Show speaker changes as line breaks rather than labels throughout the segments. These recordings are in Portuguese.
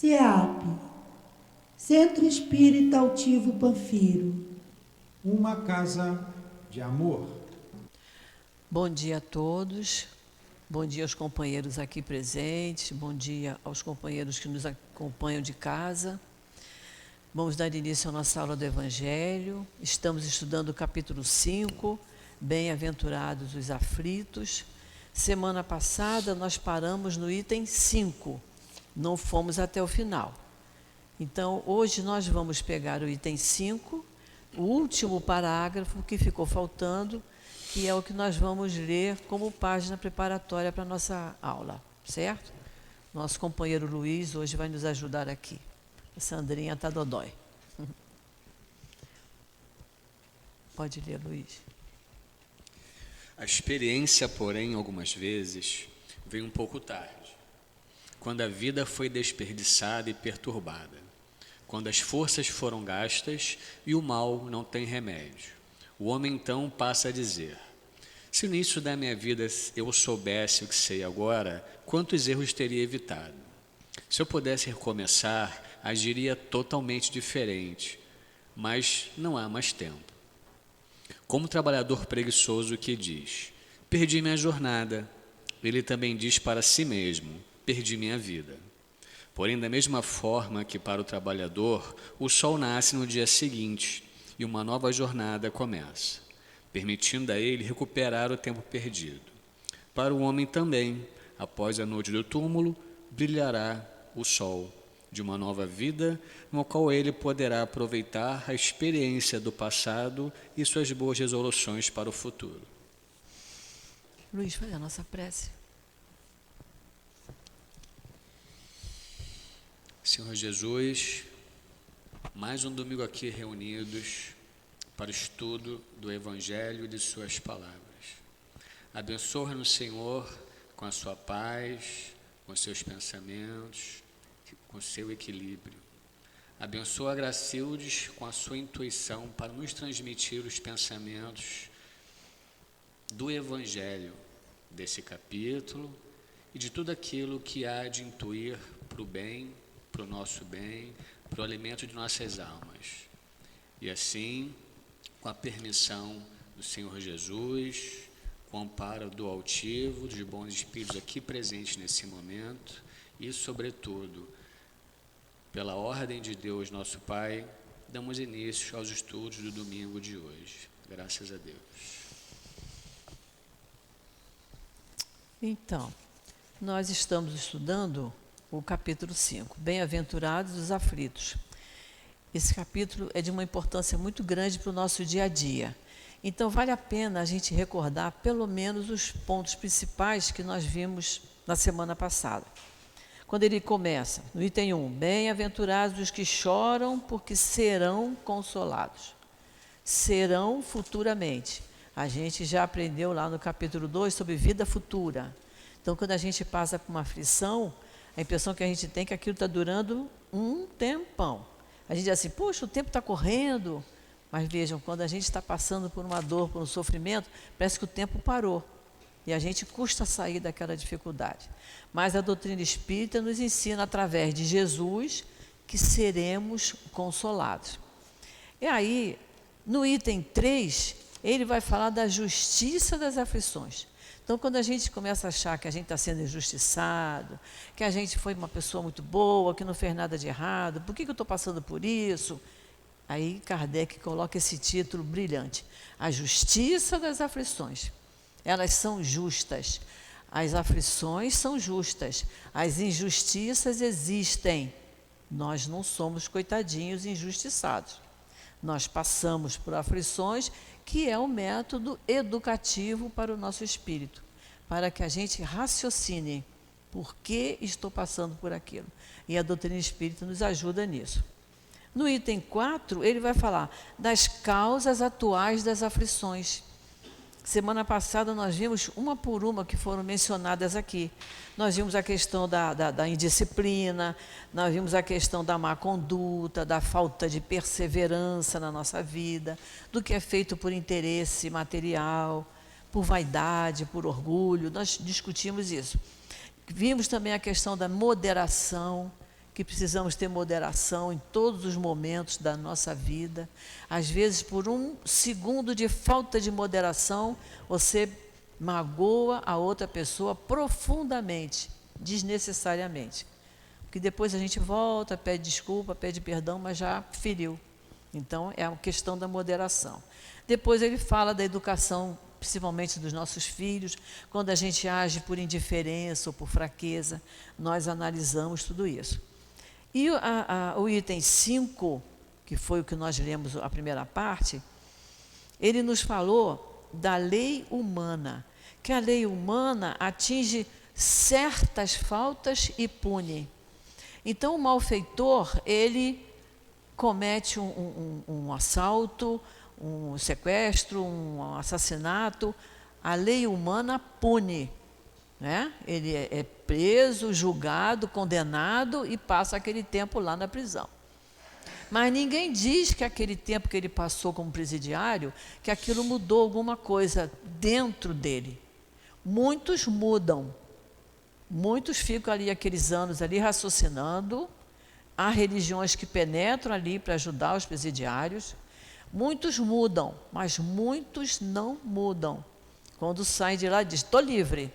CEAP, Centro Espírita Altivo Panfiro.
Uma casa de amor.
Bom dia a todos, bom dia aos companheiros aqui presentes, bom dia aos companheiros que nos acompanham de casa. Vamos dar início à nossa aula do Evangelho. Estamos estudando o capítulo 5, Bem-aventurados os aflitos. Semana passada nós paramos no item 5, não fomos até o final. Então, hoje nós vamos pegar o item 5, o último parágrafo que ficou faltando, que é o que nós vamos ler como página preparatória para a nossa aula, certo? Nosso companheiro Luiz hoje vai nos ajudar aqui. A Sandrinha está dodói. Pode ler, Luiz.
A experiência, porém, algumas vezes, vem um pouco tarde, quando a vida foi desperdiçada e perturbada, quando as forças foram gastas e o mal não tem remédio. O homem então passa a dizer: se no início da minha vida eu soubesse o que sei agora, quantos erros teria evitado? Se eu pudesse recomeçar, agiria totalmente diferente, mas não há mais tempo. Como o trabalhador preguiçoso que diz: perdi minha jornada, ele também diz para si mesmo: perdi minha vida. Porém, da mesma forma que para o trabalhador, o sol nasce no dia seguinte e uma nova jornada começa, permitindo a ele recuperar o tempo perdido. Para o homem também, após a noite do túmulo, brilhará o sol de uma nova vida, no qual ele poderá aproveitar a experiência do passado e suas boas resoluções para o futuro.
Luiz, faz a nossa prece.
Senhor Jesus, mais um domingo aqui reunidos para o estudo do Evangelho e de suas palavras. Abençoa-nos, Senhor, com a sua paz, com os seus pensamentos, com o seu equilíbrio. Abençoa a Gracildes com a sua intuição para nos transmitir os pensamentos do Evangelho, desse capítulo e de tudo aquilo que há de intuir para o bem, para o nosso bem, para o alimento de nossas almas. E assim, com a permissão do Senhor Jesus, com o amparo do altivo, dos bons espíritos aqui presentes nesse momento e, sobretudo, pela ordem de Deus, nosso Pai, damos início aos estudos do domingo de hoje. Graças a Deus.
Então, nós estamos estudando o capítulo 5, Bem-aventurados os aflitos. Esse capítulo é de uma importância muito grande para o nosso dia a dia. Então, vale a pena a gente recordar pelo menos os pontos principais que nós vimos na semana passada. Quando ele começa, no item 1, bem-aventurados os que choram, porque serão consolados. Serão futuramente. A gente já aprendeu lá no capítulo 2 sobre vida futura. Então, quando a gente passa por uma aflição, a impressão que a gente tem é que aquilo está durando um tempão. A gente diz assim, poxa, o tempo está correndo. Mas vejam, quando a gente está passando por uma dor, por um sofrimento, parece que o tempo parou. E a gente custa sair daquela dificuldade. Mas a doutrina espírita nos ensina, através de Jesus, que seremos consolados. E aí, no item 3, ele vai falar da justiça das aflições. Então, quando a gente começa a achar que a gente está sendo injustiçado, que a gente foi uma pessoa muito boa, que não fez nada de errado, por que eu estou passando por isso? Aí Kardec coloca esse título brilhante: a justiça das aflições. Elas são justas. As aflições são justas. As injustiças existem. Nós não somos coitadinhos injustiçados. Nós passamos por aflições, que é um método educativo para o nosso espírito, para que a gente raciocine por que estou passando por aquilo. E a doutrina espírita nos ajuda nisso. No item 4, ele vai falar das causas atuais das aflições. Semana passada nós vimos uma por uma que foram mencionadas aqui. Nós vimos a questão da indisciplina, nós vimos a questão da má conduta, da falta de perseverança na nossa vida, do que é feito por interesse material, por vaidade, por orgulho. Nós discutimos isso. Vimos também a questão da moderação, que precisamos ter moderação em todos os momentos da nossa vida. Às vezes, por um segundo de falta de moderação, você magoa a outra pessoa profundamente, desnecessariamente. Porque depois a gente volta, pede desculpa, pede perdão, mas já feriu. Então, é a questão da moderação. Depois ele fala da educação, principalmente dos nossos filhos. Quando a gente age por indiferença ou por fraqueza, nós analisamos tudo isso. E o item 5, que foi o que nós lemos a primeira parte, ele nos falou da lei humana, que a lei humana atinge certas faltas e pune. Então, o malfeitor, ele comete um assalto, um sequestro, um assassinato, a lei humana pune, né? Ele é preso, julgado, condenado e passa aquele tempo lá na prisão. Mas ninguém diz que aquele tempo que ele passou como presidiário, que aquilo mudou alguma coisa dentro dele. Muitos mudam, muitos ficam ali aqueles anos ali raciocinando. Há religiões que penetram ali para ajudar os presidiários. Muitos mudam, mas muitos não mudam. Quando saem de lá, diz: estou livre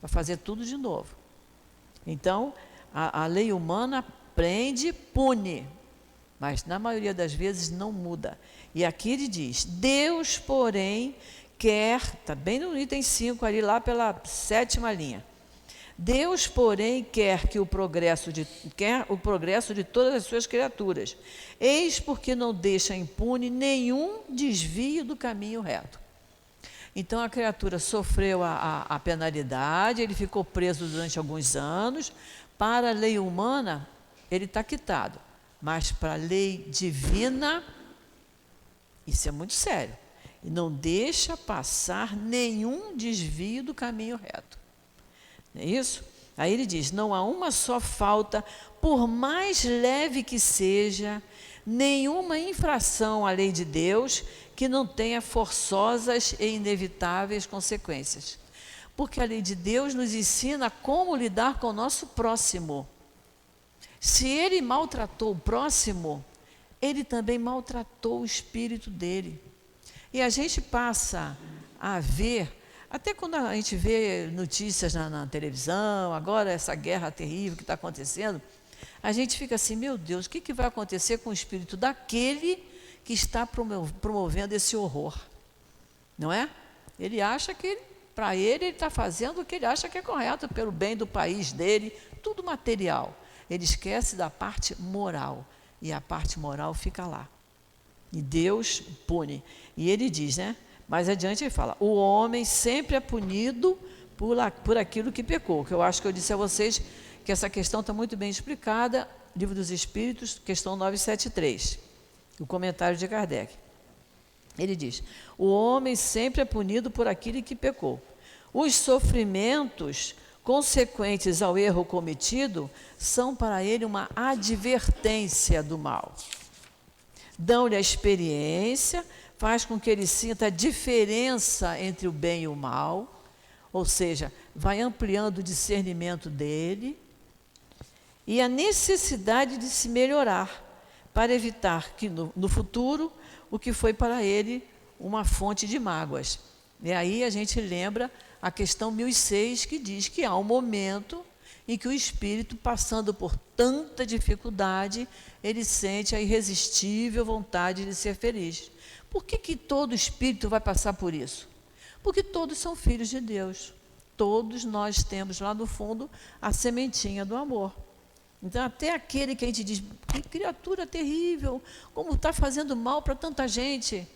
para fazer tudo de novo. Então, a lei humana prende, pune, mas na maioria das vezes não muda. E aqui ele diz: Deus, porém, quer, está bem no item 5, ali lá pela 7ª linha. Deus, porém, quer o progresso de todas as suas criaturas. Eis porque não deixa impune nenhum desvio do caminho reto. Então, a criatura sofreu a penalidade, ele ficou preso durante alguns anos. Para a lei humana, ele está quitado. Mas para a lei divina, isso é muito sério. E não deixa passar nenhum desvio do caminho reto. Não é isso? Aí ele diz: não há uma só falta, por mais leve que seja, nenhuma infração à lei de Deus que não tenha forçosas e inevitáveis consequências. Porque a lei de Deus nos ensina como lidar com o nosso próximo. Se ele maltratou o próximo, ele também maltratou o espírito dele. E a gente passa a ver, até quando a gente vê notícias na televisão, agora essa guerra terrível que está acontecendo, a gente fica assim: meu Deus, o que vai acontecer com o espírito daquele que está promovendo esse horror? Não é? Ele acha que, para ele está fazendo o que ele acha que é correto, pelo bem do país dele, tudo material. Ele esquece da parte moral, e a parte moral fica lá. E Deus pune. E ele diz, né? Mais adiante ele fala: o homem sempre é punido por aquilo que pecou. Que eu acho que eu disse a vocês que essa questão está muito bem explicada, Livro dos Espíritos, questão 973, o comentário de Kardec. Ele diz: o homem sempre é punido por aquilo que pecou. Os sofrimentos consequentes ao erro cometido são para ele uma advertência do mal. Dão-lhe a experiência, faz com que ele sinta a diferença entre o bem e o mal, ou seja, vai ampliando o discernimento dele, e a necessidade de se melhorar, para evitar que no futuro o que foi para ele uma fonte de mágoas. E aí a gente lembra a questão 1006, que diz que há um momento em que o espírito, passando por tanta dificuldade, ele sente a irresistível vontade de ser feliz. Por que todo espírito vai passar por isso? Porque todos são filhos de Deus. Todos nós temos lá no fundo a sementinha do amor. Então, até aquele que a gente diz: que criatura terrível, como está fazendo mal para tanta gente,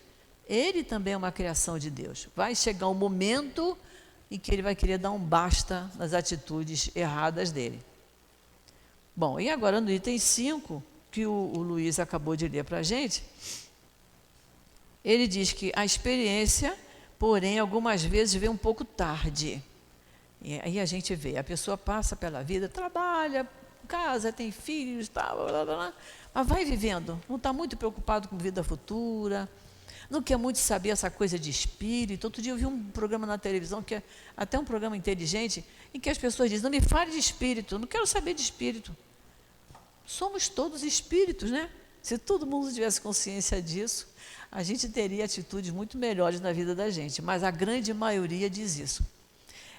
ele também é uma criação de Deus. Vai chegar um momento em que ele vai querer dar um basta nas atitudes erradas dele. Bom, e agora no item 5, que o Luiz acabou de ler para a gente, ele diz que a experiência, porém, algumas vezes vem um pouco tarde. E aí a gente vê, a pessoa passa pela vida, trabalha, casa, tem filhos, mas vai vivendo, não está muito preocupado com vida futura, não quer muito saber essa coisa de espírito. Outro dia eu vi um programa na televisão, que é até um programa inteligente, em que as pessoas dizem: não me fale de espírito, eu não quero saber de espírito. somos todos espíritos, né? Se todo mundo tivesse consciência disso, a gente teria atitudes muito melhores na vida da gente, mas a grande maioria diz isso.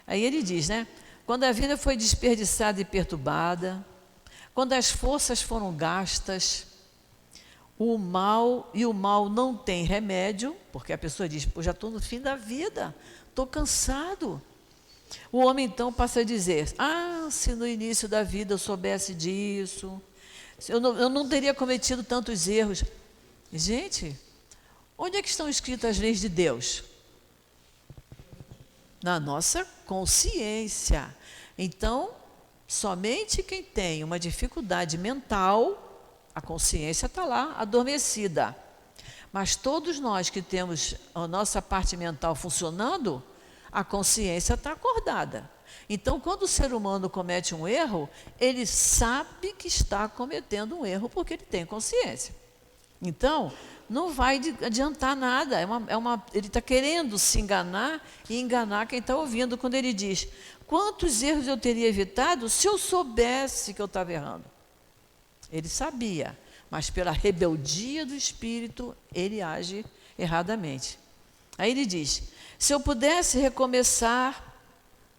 Aí ele diz, né? Quando a vida foi desperdiçada e perturbada, quando as forças foram gastas, o mal não tem remédio, porque a pessoa diz, já estou no fim da vida, estou cansado. O homem então passa a dizer, se no início da vida eu soubesse disso, eu não teria cometido tantos erros. Gente, onde é que estão escritas as leis de Deus? Na nossa consciência. Então, somente quem tem uma dificuldade mental, a consciência está lá, adormecida. Mas todos nós que temos a nossa parte mental funcionando, a consciência está acordada. Então, quando o ser humano comete um erro, ele sabe que está cometendo um erro porque ele tem consciência. Então, não vai adiantar nada. Ele está querendo se enganar e enganar quem está ouvindo quando ele diz: quantos erros eu teria evitado se eu soubesse que eu estava errando? Ele sabia, mas pela rebeldia do espírito, ele age erradamente. Aí ele diz: se eu pudesse recomeçar,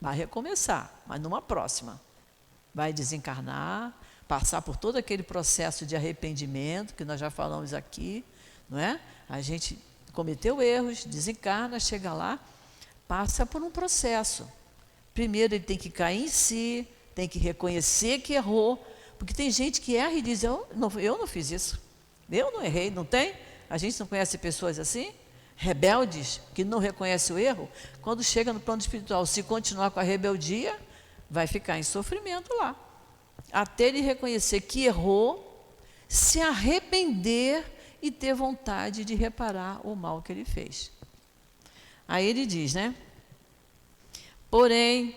vai recomeçar, mas numa próxima. Vai desencarnar, passar por todo aquele processo de arrependimento que nós já falamos aqui, não é? A gente cometeu erros, desencarna, chega lá, passa por um processo. Primeiro ele tem que cair em si, tem que reconhecer que errou, porque tem gente que erra e diz, eu não fiz isso, eu não errei, não tem? A gente não conhece pessoas assim? Rebeldes, que não reconhecem o erro, quando chega no plano espiritual, se continuar com a rebeldia, vai ficar em sofrimento lá. Até ele reconhecer que errou, se arrepender e ter vontade de reparar o mal que ele fez. Aí ele diz, né? Porém,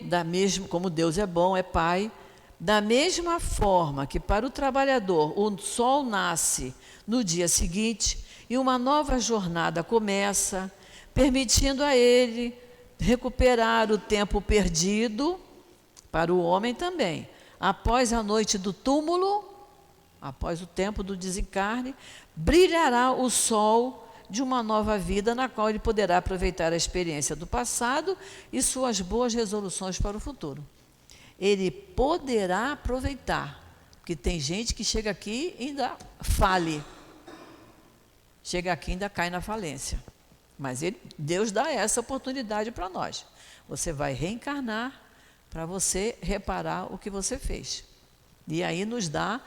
como Deus é bom, é Pai, da mesma forma que para o trabalhador o sol nasce no dia seguinte e uma nova jornada começa, permitindo a ele recuperar o tempo perdido, para o homem também. Após a noite do túmulo, após o tempo do desencarne, brilhará o sol de uma nova vida, na qual ele poderá aproveitar a experiência do passado e suas boas resoluções para o futuro. Ele poderá aproveitar, porque tem gente que chega aqui e ainda fale. Chega aqui e ainda cai na falência. Mas Deus dá essa oportunidade para nós. Você vai reencarnar para você reparar o que você fez. E aí nos dá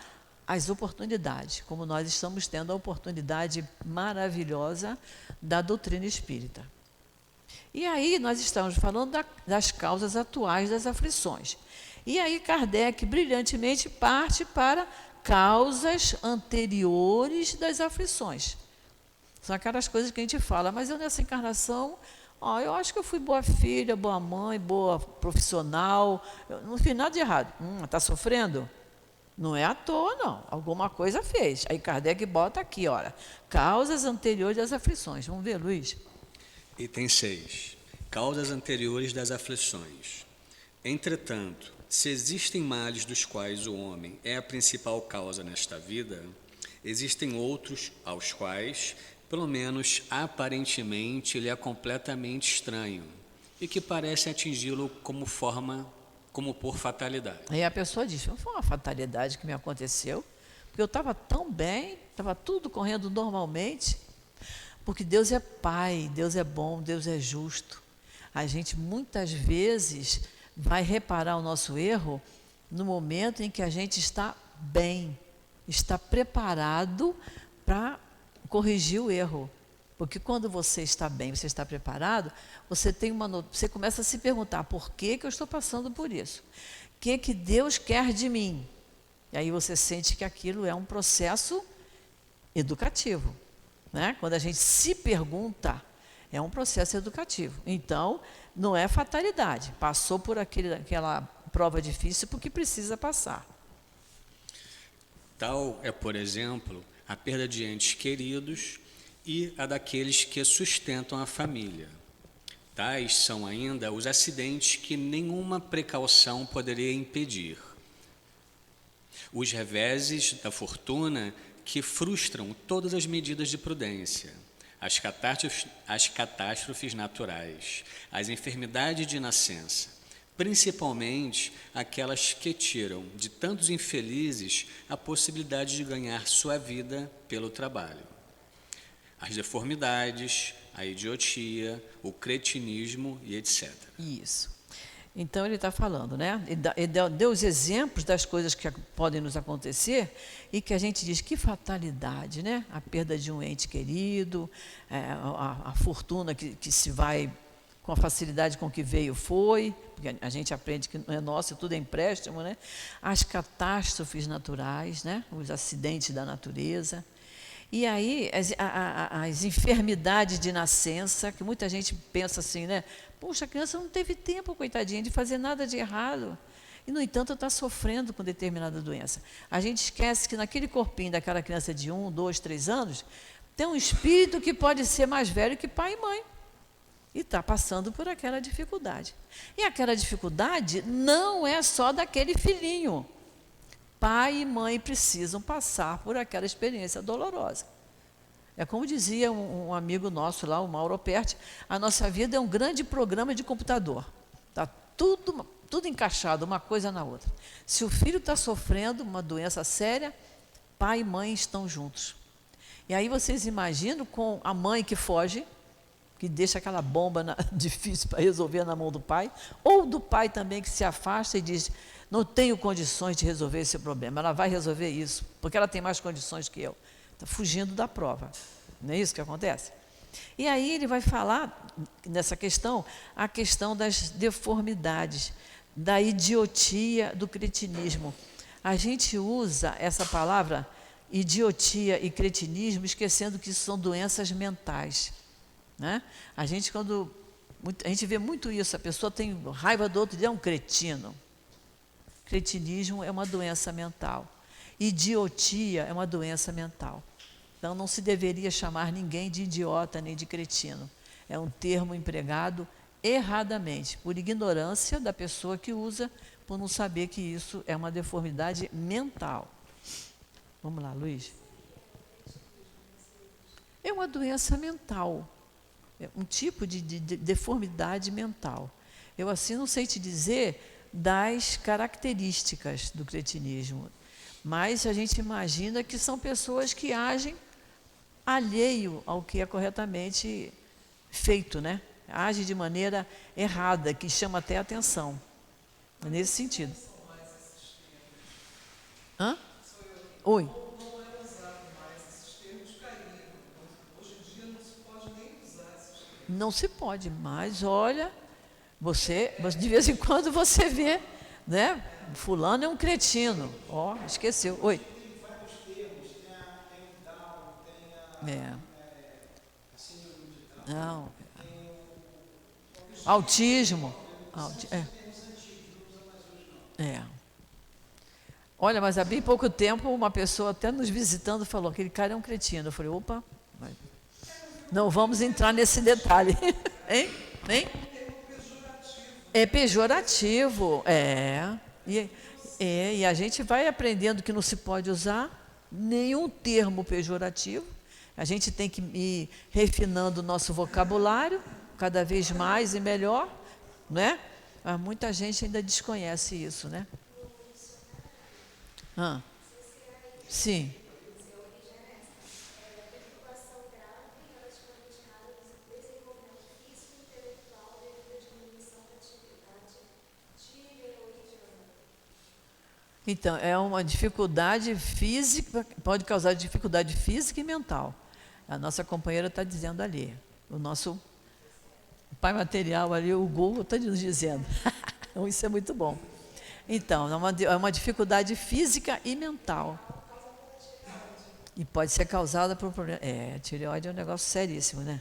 as oportunidades, como nós estamos tendo a oportunidade maravilhosa da doutrina espírita. E aí nós estamos falando das causas atuais das aflições. E aí Kardec brilhantemente parte para causas anteriores das aflições. São aquelas coisas que a gente fala, mas eu nessa encarnação, eu acho que eu fui boa filha, boa mãe, boa profissional, eu não fiz nada de errado. Está sofrendo? Não é à toa, não. Alguma coisa fez. Aí Kardec bota aqui, olha, causas anteriores das aflições. Vamos ver, Luiz.
Item 6. Causas anteriores das aflições. Entretanto, se existem males dos quais o homem é a principal causa nesta vida, existem outros aos quais, pelo menos aparentemente, ele é completamente estranho e que parecem atingi-lo como por fatalidade.
Aí a pessoa diz, não foi uma fatalidade que me aconteceu, porque eu estava tão bem, estava tudo correndo normalmente, porque Deus é Pai, Deus é bom, Deus é justo. A gente muitas vezes vai reparar o nosso erro no momento em que a gente está bem, está preparado para corrigir o erro. Porque quando você está bem, você está preparado, você começa a se perguntar, por que eu estou passando por isso? O que Deus quer de mim? E aí você sente que aquilo é um processo educativo, né? Quando a gente se pergunta, é um processo educativo. Então, não é fatalidade. Passou por aquela prova difícil porque precisa passar.
Tal é, por exemplo, a perda de entes queridos e a daqueles que sustentam a família. Tais são ainda os acidentes que nenhuma precaução poderia impedir. Os reveses da fortuna que frustram todas as medidas de prudência, as catástrofes naturais, as enfermidades de nascença, principalmente aquelas que tiram de tantos infelizes a possibilidade de ganhar sua vida pelo trabalho. As deformidades, a idiotia, o cretinismo e etc.
Isso. Então ele está falando, né? Ele deu os exemplos das coisas que podem nos acontecer e que a gente diz que fatalidade, né? A perda de um ente querido, a fortuna que se vai com a facilidade com que veio foi, porque a gente aprende que não é nosso, tudo é empréstimo, né? As catástrofes naturais, né? Os acidentes da natureza. E aí, as enfermidades de nascença, que muita gente pensa assim, né? Puxa, a criança não teve tempo, coitadinha, de fazer nada de errado. E, no entanto, está sofrendo com determinada doença. A gente esquece que naquele corpinho daquela criança de 1, 2, 3 anos, tem um espírito que pode ser mais velho que pai e mãe. E está passando por aquela dificuldade. E aquela dificuldade não é só daquele filhinho. Pai e mãe precisam passar por aquela experiência dolorosa. É como dizia um amigo nosso lá, o Mauro Perti, a nossa vida é um grande programa de computador. Está tudo encaixado, uma coisa na outra. Se o filho está sofrendo uma doença séria, pai e mãe estão juntos. E aí vocês imaginam com a mãe que foge, que deixa aquela bomba difícil para resolver na mão do pai, ou do pai também que se afasta e diz, não tenho condições de resolver esse problema, ela vai resolver isso, porque ela tem mais condições que eu. Está fugindo da prova. Não é isso que acontece? E aí ele vai falar, nessa questão, a questão das deformidades, da idiotia, do cretinismo. A gente usa essa palavra, idiotia e cretinismo, esquecendo que isso são doenças mentais. Né? A gente vê muito isso, a pessoa tem raiva do outro dia, é um cretino. Cretinismo é uma doença mental. Idiotia é uma doença mental. Então, não se deveria chamar ninguém de idiota nem de cretino. É um termo empregado erradamente, por ignorância da pessoa que usa, por não saber que isso é uma deformidade mental. Vamos lá, Luiz. É uma doença mental. É um tipo de deformidade mental. Eu assim não sei te dizer das características do cretinismo, mas a gente imagina que são pessoas que agem alheio ao que é corretamente feito, né? Age de maneira errada, que chama até atenção. É nesse sentido. Hã? Oi. Não se pode, mas olha, mas de vez em quando você vê, né? Fulano é um cretino. Ó, esqueceu. Oi. Não. Autismo. Olha, mas há bem pouco tempo uma pessoa até nos visitando falou, aquele cara é um cretino. Eu falei, opa, não vamos entrar nesse detalhe. Hein? É pejorativo, e a gente vai aprendendo que não se pode usar nenhum termo pejorativo. A gente tem que ir refinando o nosso vocabulário, cada vez mais e melhor, né? Mas muita gente ainda desconhece isso, né? Sim. Então, é uma dificuldade física, pode causar dificuldade física e mental. A nossa companheira está dizendo ali, o nosso pai material ali, o Google está nos dizendo. Então, isso é muito bom. Então, é uma dificuldade física e mental. E pode ser causada por um problema. Tireoide é um negócio seríssimo, né?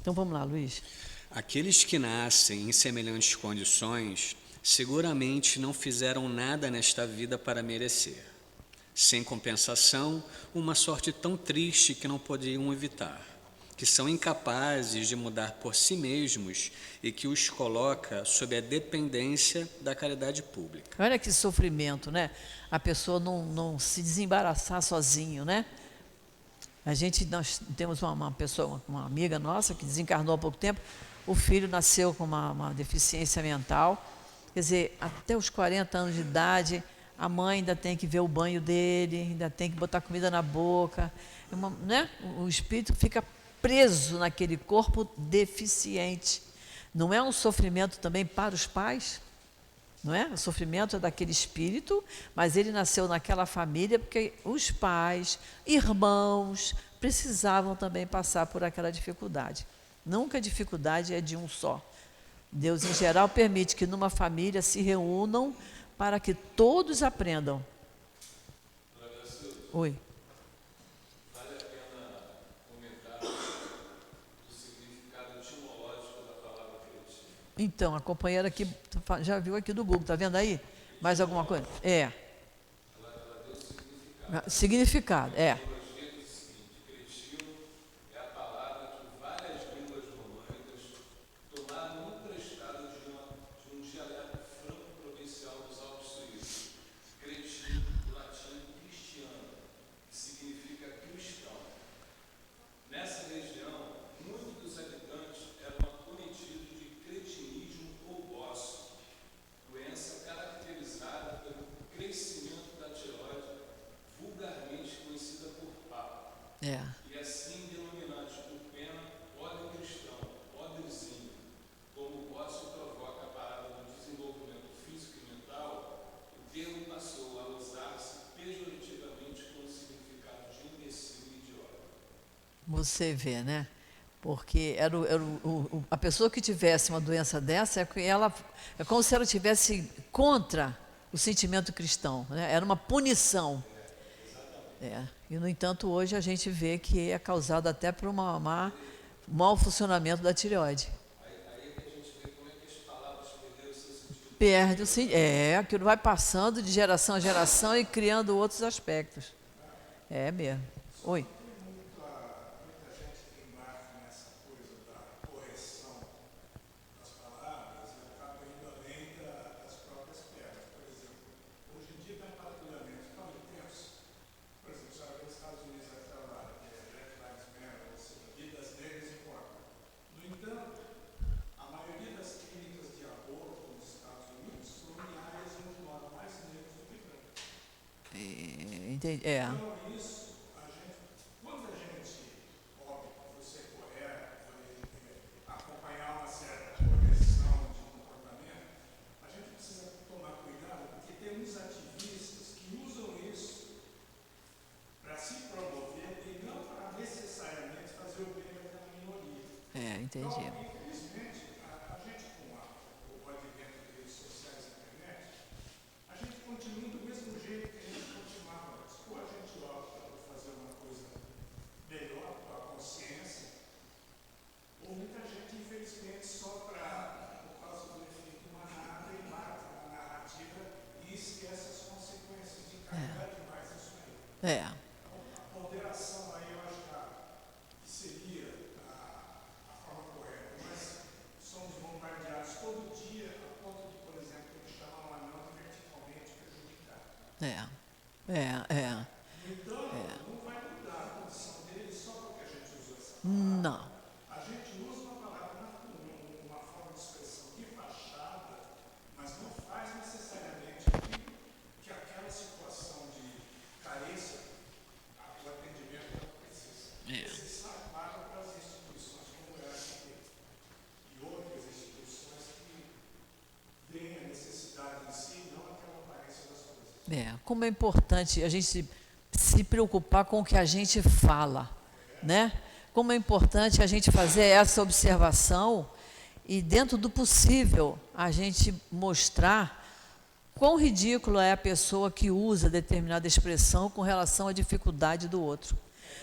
Então, vamos lá, Luiz.
Aqueles que nascem em semelhantes condições seguramente não fizeram nada nesta vida para merecer. Sem compensação, uma sorte tão triste que não podiam evitar, que são incapazes de mudar por si mesmos e que os coloca sob a dependência da caridade pública.
Olha que sofrimento, né? A pessoa não se desembaraçar sozinho, né? Nós temos uma pessoa, uma amiga nossa, que desencarnou há pouco tempo. O filho nasceu com uma deficiência mental. Quer dizer, até os 40 anos de idade, a mãe ainda tem que ver o banho dele, ainda tem que botar comida na boca. Né? O espírito fica preso naquele corpo deficiente. Não é um sofrimento também para os pais? Não é? O sofrimento é daquele espírito, mas ele nasceu naquela família porque os pais, irmãos, precisavam também passar por aquela dificuldade. Nunca a dificuldade é de um só. Deus, em geral, permite que numa família se reúnam para que todos aprendam. Oi.
Vale a pena comentar o significado etimológico da palavra cretino.
Então, a companheira aqui já viu aqui do Google, está vendo aí? Mais alguma coisa?
Ela deu significado.
Significado, é.
O seguinte: cretino é a palavra que várias línguas românicas tomaram emprestado de um dialeto franco-provincial dos Alpes suíços. Cretino, do latim cristiano, que significa cristão. Nessa região, muitos dos habitantes eram acometidos de cretinismo ou bócio, doença caracterizada pelo crescimento da tireoide, vulgarmente conhecida por papo,
É.
e assim denominados por pena ódio cristão, ódiozinho. Como o bócio provoca a parada do desenvolvimento físico e mental, o termo passou a usar-se pejorativamente com o significado de imbecil e idiota.
Você vê, né? Porque a pessoa que tivesse uma doença dessa, é como se ela tivesse contra o sentimento cristão, né? Era uma punição. É. E, no entanto, hoje a gente vê que é causado até por mau funcionamento da tireoide.
Aí que a gente vê como é que as palavras perderam seu sentido.
Perde o sentido. Aquilo vai passando de geração a geração e criando outros aspectos. É mesmo. Oi.
Muita gente que embarca nessa coisa da correção das palavras e acaba indo além das próprias pedras. Por exemplo, hoje em dia tem patrulhamento tão intenso. Por exemplo, só nos Estados Unidos vai falar que é Black Lives Matter, ou seja, vidas negras importam. No entanto, a maioria das clínicas de aborto nos Estados Unidos são em áreas onde moram mais negros do que brancos.
Entendi.
Então, isso, quando a gente, óbvio, você acompanhar uma certa correção de comportamento, a gente precisa tomar cuidado, porque tem uns ativistas que usam isso para se promover e não para necessariamente fazer o bem daquela minoria.
Entendi.
Então, infelizmente, a gente com o advento de redes sociais e internet, a gente continua do mesmo jeito que a gente continuava antes. Ou a gente opta por fazer uma coisa melhor com a consciência, ou muita gente, infelizmente, só por causa do efeito manada, embarca na narrativa e esquece as consequências de carregar demais isso aí. A ponderação aí, eu acho que seria a forma correta. Nós somos bombardeados todo dia a ponto de, por exemplo, ter que chamar um anão de verticalmente prejudicado. Então, não vai mudar a condição dele só porque a gente usou essa palavra.
Não.
A gente usa uma palavra, uma forma de expressão de fachada, mas não faz necessariamente que aquela situação de carência, o atendimento não precisa. Precisa, claro, para as instituições como essa aqui e outras instituições que veem a necessidade em si, não aquela aparência das coisas.
Como é importante a gente se preocupar com o que a gente fala, né? Como é importante a gente fazer essa observação e, dentro do possível, a gente mostrar quão ridícula é a pessoa que usa determinada expressão com relação à dificuldade do outro,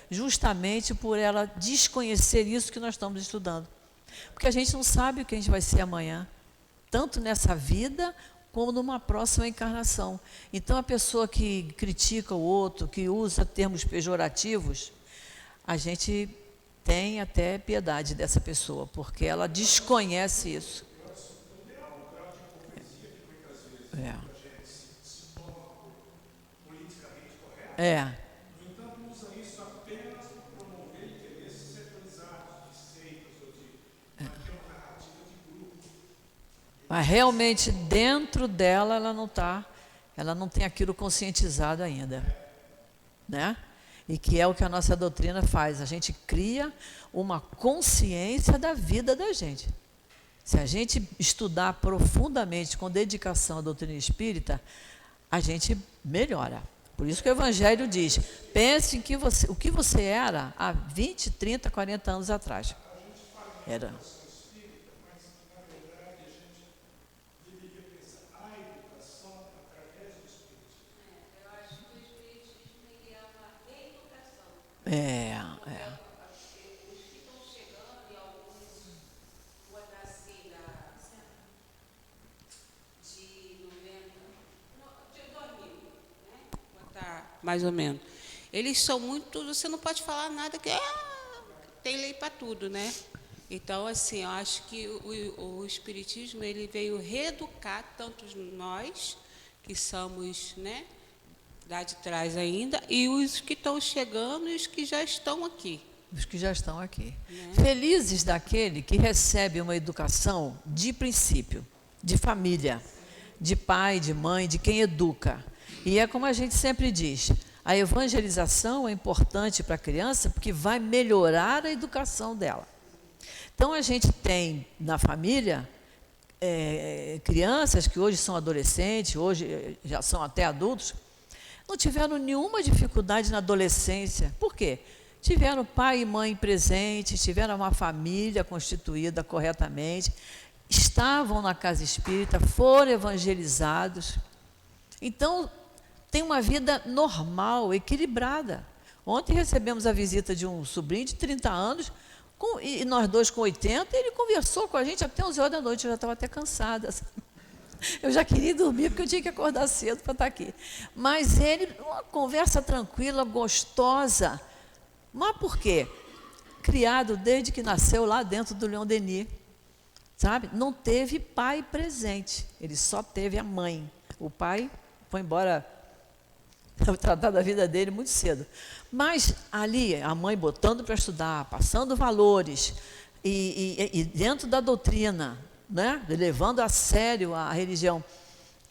justamente por ela desconhecer isso que nós estamos estudando. Porque a gente não sabe o que a gente vai ser amanhã, tanto nessa vida como numa próxima encarnação. Então, a pessoa que critica o outro, que usa termos pejorativos, a gente tem até piedade dessa pessoa, porque ela desconhece isso. É.
No entanto, usa isso apenas para promover interesses setorizados de seitas ou de uma narrativa de grupo.
Mas realmente dentro dela ela não tem aquilo conscientizado ainda, né? E que é o que a nossa doutrina faz, a gente cria uma consciência da vida da gente. Se a gente estudar profundamente, com dedicação a doutrina espírita, a gente melhora. Por isso que o Evangelho diz, pense em o que você era há 20, 30, 40 anos atrás. Era. É.
Os que estão chegando e alguns, vou dar assim, de 90, de 2000, né? Vou botar mais ou menos. Eles são muito, você não pode falar nada que tem lei para tudo, né? Então, assim, eu acho que o Espiritismo, ele veio reeducar tanto nós, que somos, né? Lá de trás ainda, e os que estão chegando e os que já estão aqui.
Os que já estão aqui.
Né?
Felizes daquele que recebe uma educação de princípio, de família, de pai, de mãe, de quem educa. E é como a gente sempre diz, a evangelização é importante para a criança porque vai melhorar a educação dela. Então, a gente tem na família crianças que hoje são adolescentes, hoje já são até adultos, não tiveram nenhuma dificuldade na adolescência. Por quê? Tiveram pai e mãe presentes, tiveram uma família constituída corretamente, estavam na casa espírita, foram evangelizados. Então, tem uma vida normal, equilibrada. Ontem recebemos a visita de um sobrinho de 30 anos, e nós dois com 80, ele conversou com a gente até 11 horas da noite, eu já estava até cansada. Eu já queria dormir, porque eu tinha que acordar cedo para estar aqui. Mas ele, uma conversa tranquila, gostosa. Mas por quê? Criado desde que nasceu lá dentro do Leon Denis. Sabe? Não teve pai presente. Ele só teve a mãe. O pai foi embora tratar da vida dele muito cedo. Mas ali, a mãe botando para estudar, passando valores, e dentro da doutrina, né? Levando a sério a religião,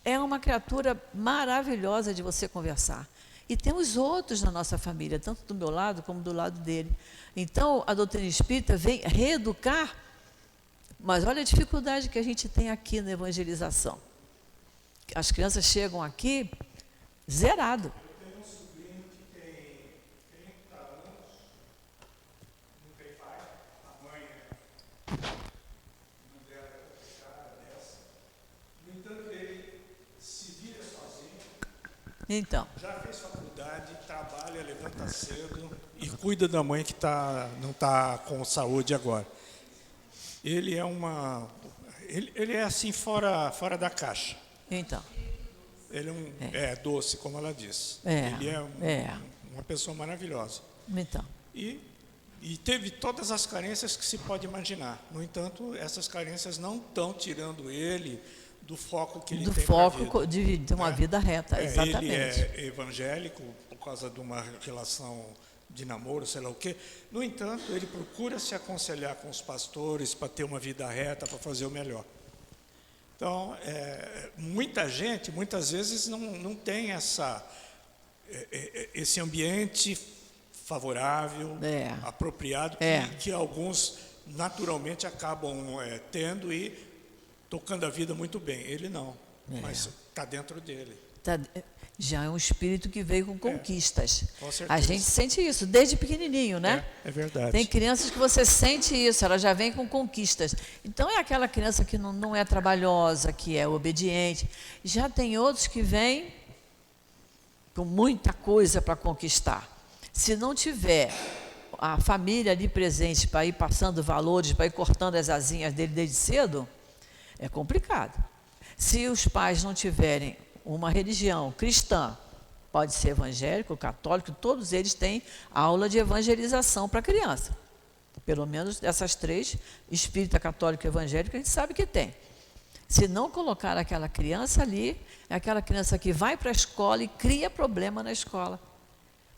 é uma criatura maravilhosa de você conversar. E tem os outros na nossa família, tanto do meu lado como do lado dele. Então, a doutrina espírita vem reeducar, mas olha a dificuldade que a gente tem aqui na evangelização. As crianças chegam aqui zerado.
Eu tenho um sobrinho que tem 30 anos, não tem pai, a mãe dela é complicada dessa. No entanto, ele se vira sozinho.
Então.
Já fez faculdade, trabalha, levanta cedo e cuida da mãe que não está com saúde agora. Ele é assim fora da caixa.
Então.
Ele é doce, como ela disse. Ele uma pessoa maravilhosa.
Então.
E teve todas as carências que se pode imaginar. No entanto, essas carências não estão tirando ele do foco que ele tem. Do
foco de uma vida reta, exatamente.
Ele é evangélico por causa de uma relação de namoro, sei lá o quê. No entanto, ele procura se aconselhar com os pastores para ter uma vida reta, para fazer o melhor. Então, muita gente, muitas vezes, não tem esse ambiente favorável, apropriado, que alguns naturalmente acabam tendo e tocando a vida muito bem. Ele não, mas está dentro dele.
Já é um espírito que veio com conquistas.
Com certeza.
A gente sente isso desde pequenininho, né?
É verdade.
Tem crianças que você sente isso, ela já vem com conquistas. Então, é aquela criança que não é trabalhosa, que é obediente. Já tem outros que vêm com muita coisa para conquistar. Se não tiver a família ali presente para ir passando valores, para ir cortando as asinhas dele desde cedo, é complicado. Se os pais não tiverem uma religião cristã, pode ser evangélico, católico, todos eles têm aula de evangelização para a criança. Pelo menos dessas 3, espírita, católico e evangélico, a gente sabe que tem. Se não colocar aquela criança ali, é aquela criança que vai para a escola e cria problema na escola.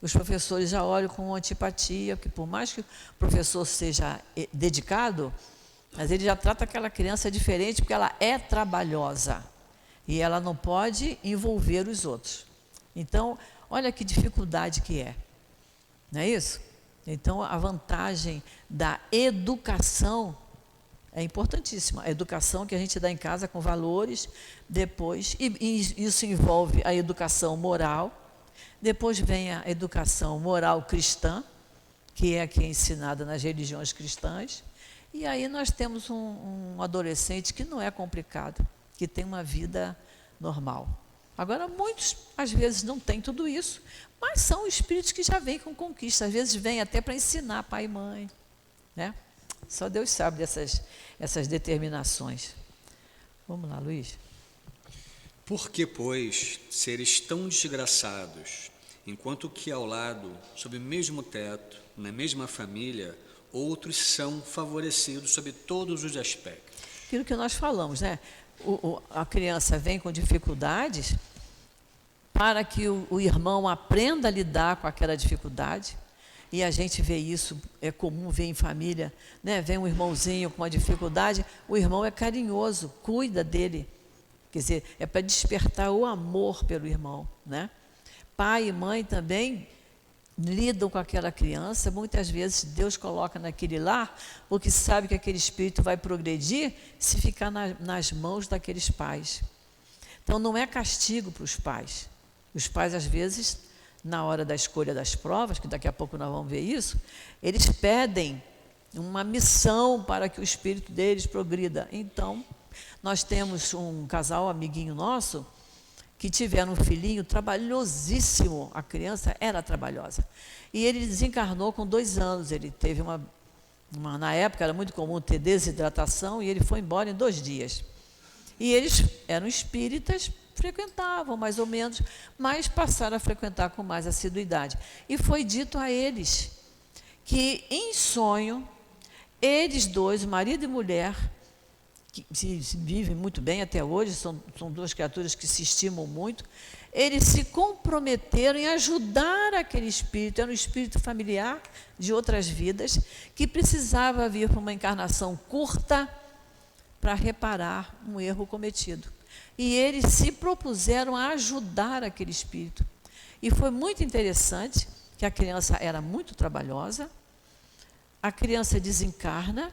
Os professores já olham com antipatia, porque por mais que o professor seja dedicado, mas ele já trata aquela criança diferente, porque ela é trabalhosa e ela não pode envolver os outros. Então, olha que dificuldade que é. Não é isso? Então, a vantagem da educação é importantíssima. A educação que a gente dá em casa com valores, depois, e isso envolve a educação moral, depois vem a educação moral cristã, que é a que é ensinada nas religiões cristãs, e aí nós temos um adolescente que não é complicado, que tem uma vida normal. Agora, muitos, às vezes, não têm tudo isso, mas são espíritos que já vêm com conquista, às vezes vêm até para ensinar pai e mãe, né? Só Deus sabe essas determinações. Vamos lá, Luiz.
Por que, pois, seres tão desgraçados, enquanto que ao lado, sob o mesmo teto, na mesma família, outros são favorecidos sob todos os aspectos?
Aquilo que nós falamos, né? A criança vem com dificuldades para que o irmão aprenda a lidar com aquela dificuldade. E a gente vê isso, é comum ver em família, né? Vem um irmãozinho com uma dificuldade, o irmão é carinhoso, cuida dele. Quer dizer, é para despertar o amor pelo irmão, né? Pai e mãe também lidam com aquela criança, muitas vezes Deus coloca naquele lar, porque sabe que aquele espírito vai progredir se ficar nas mãos daqueles pais. Então, não é castigo para os pais. Os pais, às vezes, na hora da escolha das provas, que daqui a pouco nós vamos ver isso, eles pedem uma missão para que o espírito deles progrida. Então, nós temos um casal amiguinho nosso que tiveram um filhinho trabalhosíssimo, a criança era trabalhosa, e ele desencarnou com 2 anos, ele teve na época era muito comum ter desidratação, e ele foi embora em 2 dias. E eles eram espíritas, frequentavam mais ou menos, mas passaram a frequentar com mais assiduidade. E foi dito a eles que, em sonho, eles dois, marido e mulher, que se vivem muito bem até hoje, são 2 criaturas que se estimam muito, eles se comprometeram em ajudar aquele espírito, era um espírito familiar de outras vidas, que precisava vir para uma encarnação curta para reparar um erro cometido. E eles se propuseram a ajudar aquele espírito. E foi muito interessante que a criança era muito trabalhosa, a criança desencarna,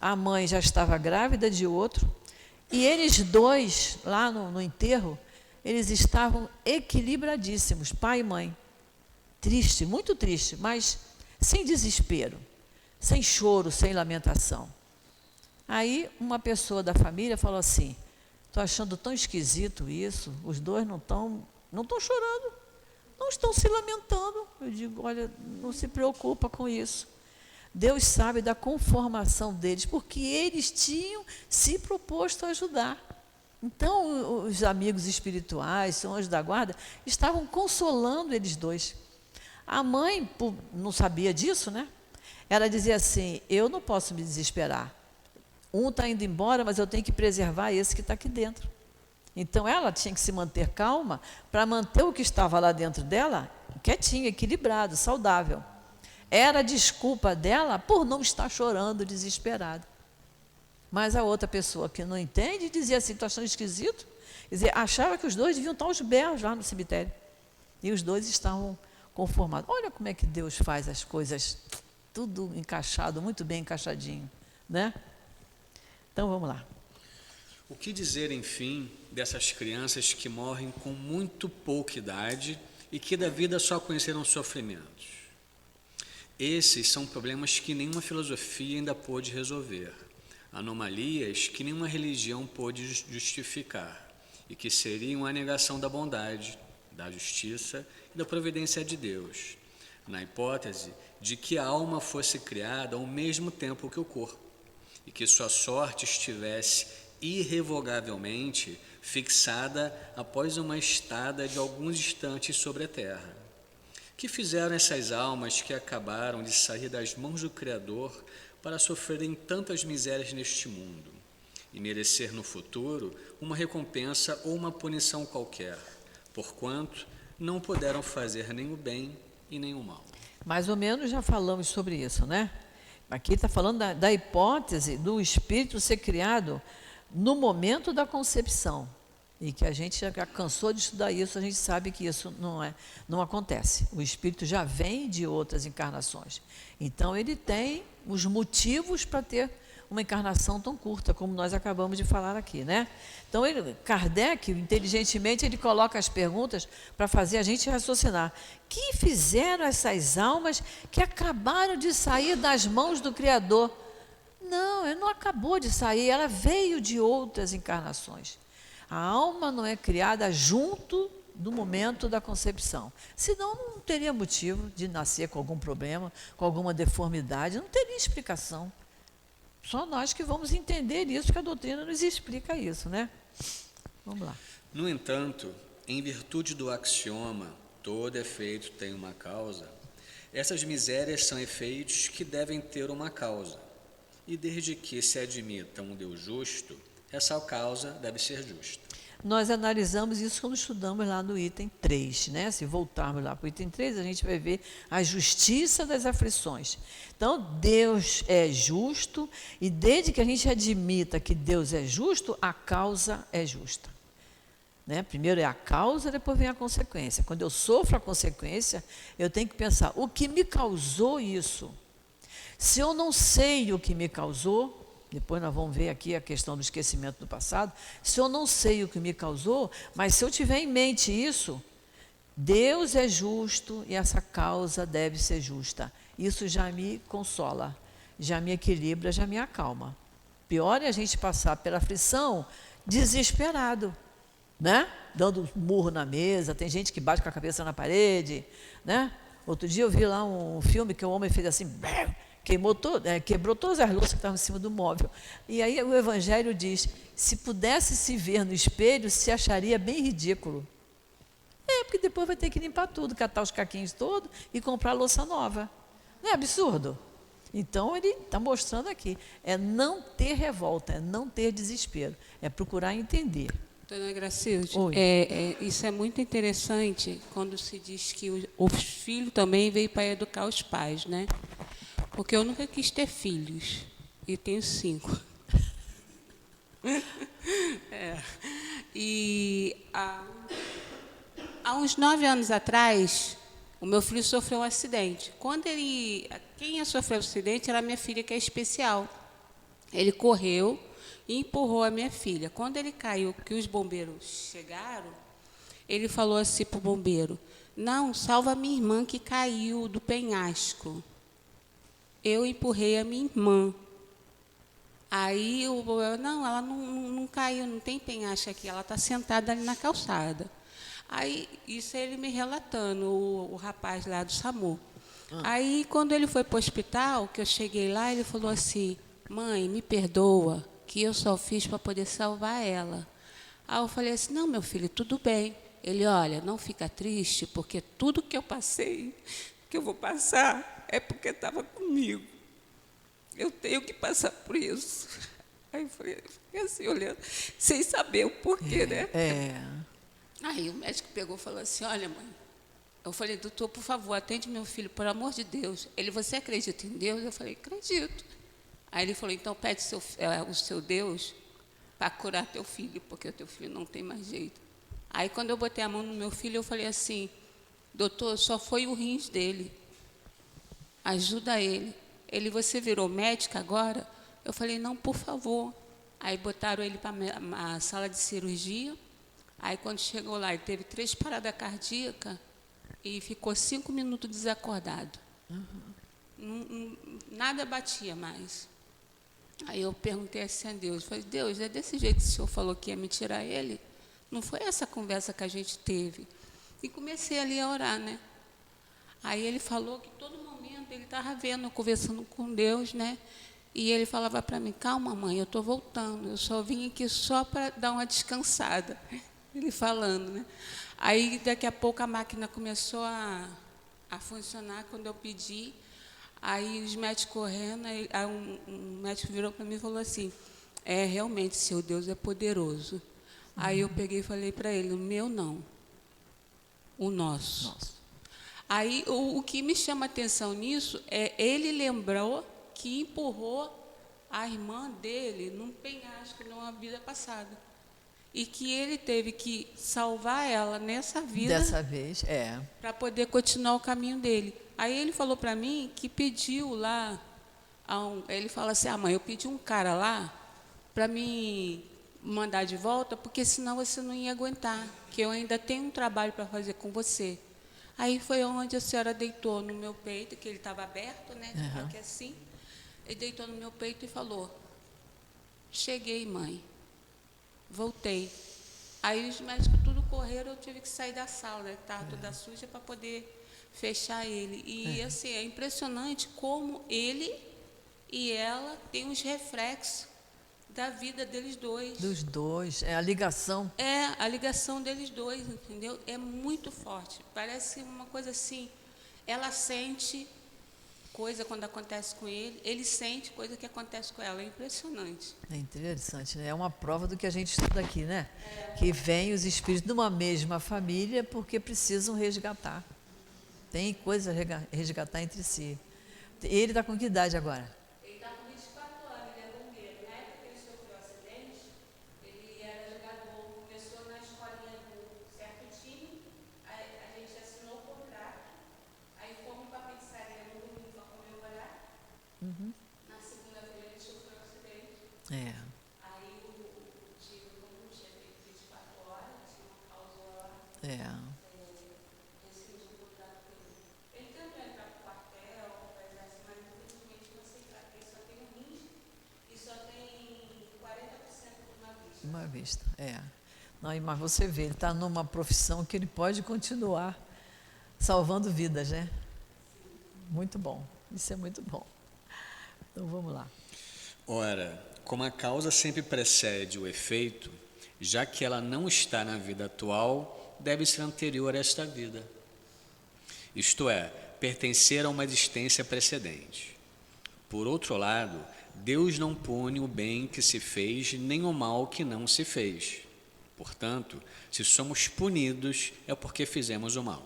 a mãe já estava grávida de outro, e eles dois, lá no enterro, eles estavam equilibradíssimos, pai e mãe. Triste, muito triste, mas sem desespero, sem choro, sem lamentação. Aí uma pessoa da família falou assim: estou achando tão esquisito isso, os dois não estão chorando, não estão se lamentando. Eu digo, olha, não se preocupa com isso. Deus sabe da conformação deles, porque eles tinham se proposto a ajudar. Então, os amigos espirituais, os anjos da guarda, estavam consolando eles dois. A mãe não sabia disso, né? Ela dizia assim: eu não posso me desesperar. Um está indo embora, mas eu tenho que preservar esse que está aqui dentro. Então, ela tinha que se manter calma para manter o que estava lá dentro dela quietinho, equilibrado, saudável. Era a desculpa dela por não estar chorando, desesperada. Mas a outra pessoa que não entende dizia assim: estou achando esquisito. Quer dizer, achava que os dois deviam estar aos berros lá no cemitério. E os dois estavam conformados. Olha como é que Deus faz as coisas, tudo encaixado, muito bem encaixadinho, né? Então, vamos lá.
O que dizer, enfim, dessas crianças que morrem com muito pouca idade e que da vida só conheceram sofrimentos? Esses são problemas que nenhuma filosofia ainda pôde resolver, anomalias que nenhuma religião pôde justificar e que seriam a negação da bondade, da justiça e da providência de Deus, na hipótese de que a alma fosse criada ao mesmo tempo que o corpo e que sua sorte estivesse irrevogavelmente fixada após uma estada de alguns instantes sobre a terra. Que fizeram essas almas que acabaram de sair das mãos do Criador para sofrerem tantas misérias neste mundo e merecer no futuro uma recompensa ou uma punição qualquer, porquanto não puderam fazer nem o bem e nem o mal?
Mais ou menos já falamos sobre isso, né? Aqui está falando da hipótese do espírito ser criado no momento da concepção. E que a gente já cansou de estudar isso, a gente sabe que isso não acontece. O espírito já vem de outras encarnações. Então, ele tem os motivos para ter uma encarnação tão curta, como nós acabamos de falar aqui, né? Então, Kardec, inteligentemente, ele coloca as perguntas para fazer a gente raciocinar. Que fizeram essas almas que acabaram de sair das mãos do Criador? Não, ela não acabou de sair, ela veio de outras encarnações. A alma não é criada junto do momento da concepção. Senão não teria motivo de nascer com algum problema, com alguma deformidade, não teria explicação. Só nós que vamos entender isso, que a doutrina nos explica isso, né? Vamos lá.
No entanto, em virtude do axioma, todo efeito tem uma causa, essas misérias são efeitos que devem ter uma causa. E desde que se admita um Deus justo, essa causa deve ser justa.
Nós analisamos isso quando estudamos lá no item 3, né? Se voltarmos lá para o item 3, a gente vai ver a justiça das aflições. Então, Deus é justo, e desde que a gente admita que Deus é justo, a causa é justa. Né? Primeiro é a causa, depois vem a consequência. Quando eu sofro a consequência, eu tenho que pensar, o que me causou isso? Se eu não sei o que me causou, depois nós vamos ver aqui a questão do esquecimento do passado. Se eu não sei o que me causou, mas se eu tiver em mente isso, Deus é justo e essa causa deve ser justa. Isso já me consola, já me equilibra, já me acalma. Pior é a gente passar pela aflição desesperado, né? Dando murro na mesa, tem gente que bate com a cabeça na parede, né? Outro dia eu vi lá um filme que o homem fez assim... quebrou todas as louças que estavam em cima do móvel. E aí o Evangelho diz, se pudesse se ver no espelho, se acharia bem ridículo. Porque depois vai ter que limpar tudo, catar os caquinhos todos e comprar louça nova. Não é absurdo? Então, ele está mostrando aqui, é não ter revolta, é não ter desespero, é procurar entender.
Dona Gracilde,
Oi.
isso é muito interessante quando se diz que o filho também veio para educar os pais, né? Porque eu nunca quis ter filhos, e tenho 5. E há uns 9 anos atrás, o meu filho sofreu um acidente. Quem ia sofrer o acidente era a minha filha, que é especial. Ele correu e empurrou a minha filha. Quando ele caiu, que os bombeiros chegaram, ele falou assim para o bombeiro, não, salva a minha irmã que caiu do penhasco. Eu empurrei a minha irmã. Aí o bombeiro, não, ela não caiu, não tem penhasco aqui, ela está sentada ali na calçada. Aí, isso é ele me relatando, o rapaz lá do SAMU. Aí, quando ele foi para o hospital, que eu cheguei lá, ele falou assim, mãe, me perdoa, que eu só fiz para poder salvar ela. Aí eu falei assim, não, meu filho, tudo bem. Ele, olha, não fica triste, porque tudo que eu passei, que eu vou passar, é porque estava comigo. Eu tenho que passar por isso. Aí eu fiquei assim, olhando, sem saber o porquê, né? Aí o médico pegou e falou assim, olha, mãe, eu falei, doutor, por favor, atende meu filho, por amor de Deus. Ele, você acredita em Deus? Eu falei, acredito. Aí ele falou, então pede o seu Deus para curar teu filho, porque o teu filho não tem mais jeito. Aí quando eu botei a mão no meu filho, eu falei assim, doutor, só foi o rins dele. Ajuda ele. Ele, você virou médica agora? Eu falei, não, por favor. Aí botaram ele para a sala de cirurgia. Aí, quando chegou lá, ele teve 3 paradas cardíacas e ficou 5 minutos desacordado. Nada batia mais. Aí eu perguntei assim a Deus, falei, Deus, é desse jeito que o Senhor falou que ia me tirar ele? Não foi essa conversa que a gente teve? E comecei ali a orar, né? Aí ele falou que todo momento ele estava vendo, conversando com Deus, né? E ele falava para mim, calma, mãe, eu estou voltando, eu só vim aqui só para dar uma descansada. Ele falando, né? Aí, daqui a pouco, a máquina começou a a funcionar quando eu pedi. Aí os médicos correndo, aí um médico virou para mim e falou assim, realmente, seu Deus é poderoso. Aí eu peguei e falei para ele, o meu não, o nosso. Aí o que me chama a atenção nisso é ele lembrou que empurrou a irmã dele num penhasco numa vida passada. E que ele teve que salvar ela nessa vida.
Dessa vez,
para poder continuar o caminho dele. Aí ele falou para mim que pediu lá, ele fala assim, mãe, eu pedi um cara lá para me mandar de volta, porque senão você não ia aguentar, que eu ainda tenho um trabalho para fazer com você. Aí foi onde a senhora deitou no meu peito, que ele estava aberto, né, aqui assim, ele deitou no meu peito e falou, cheguei, mãe, voltei. Aí os médicos tudo correram, eu tive que sair da sala, né, que estava toda suja, para poder fechar ele. E assim, é impressionante como ele e ela têm os reflexos da vida deles dois.
Dos dois, a ligação.
A ligação deles dois, entendeu? É muito forte. Parece uma coisa assim, ela sente coisa quando acontece com ele sente coisa que acontece com ela. É impressionante.
É interessante, né? É uma prova do que a gente estuda aqui, né? Que vêm os espíritos de uma mesma família porque precisam resgatar. Tem coisa a resgatar entre si. Ele está com que idade agora?
Ele está com 24 anos, ele é bombeiro. Na época que ele sofreu o acidente, ele era jogador, começou na escolinha do certo time, a gente assinou o contrato, aí fomos para a pizzaria no domingo para comemorar. Na segunda-feira ele sofreu o acidente. Aí o tiro, como não tinha feito 24 horas, tinha uma causa lá.
Uma vista, Não, mas você vê, ele está numa profissão que ele pode continuar salvando vidas, né? Muito bom, isso é muito bom. Então vamos lá.
Ora, como a causa sempre precede o efeito, já que ela não está na vida atual, deve ser anterior a esta vida. Isto é, pertencer a uma existência precedente. Por outro lado, Deus não pune o bem que se fez, nem o mal que não se fez. Portanto, se somos punidos, é porque fizemos o mal.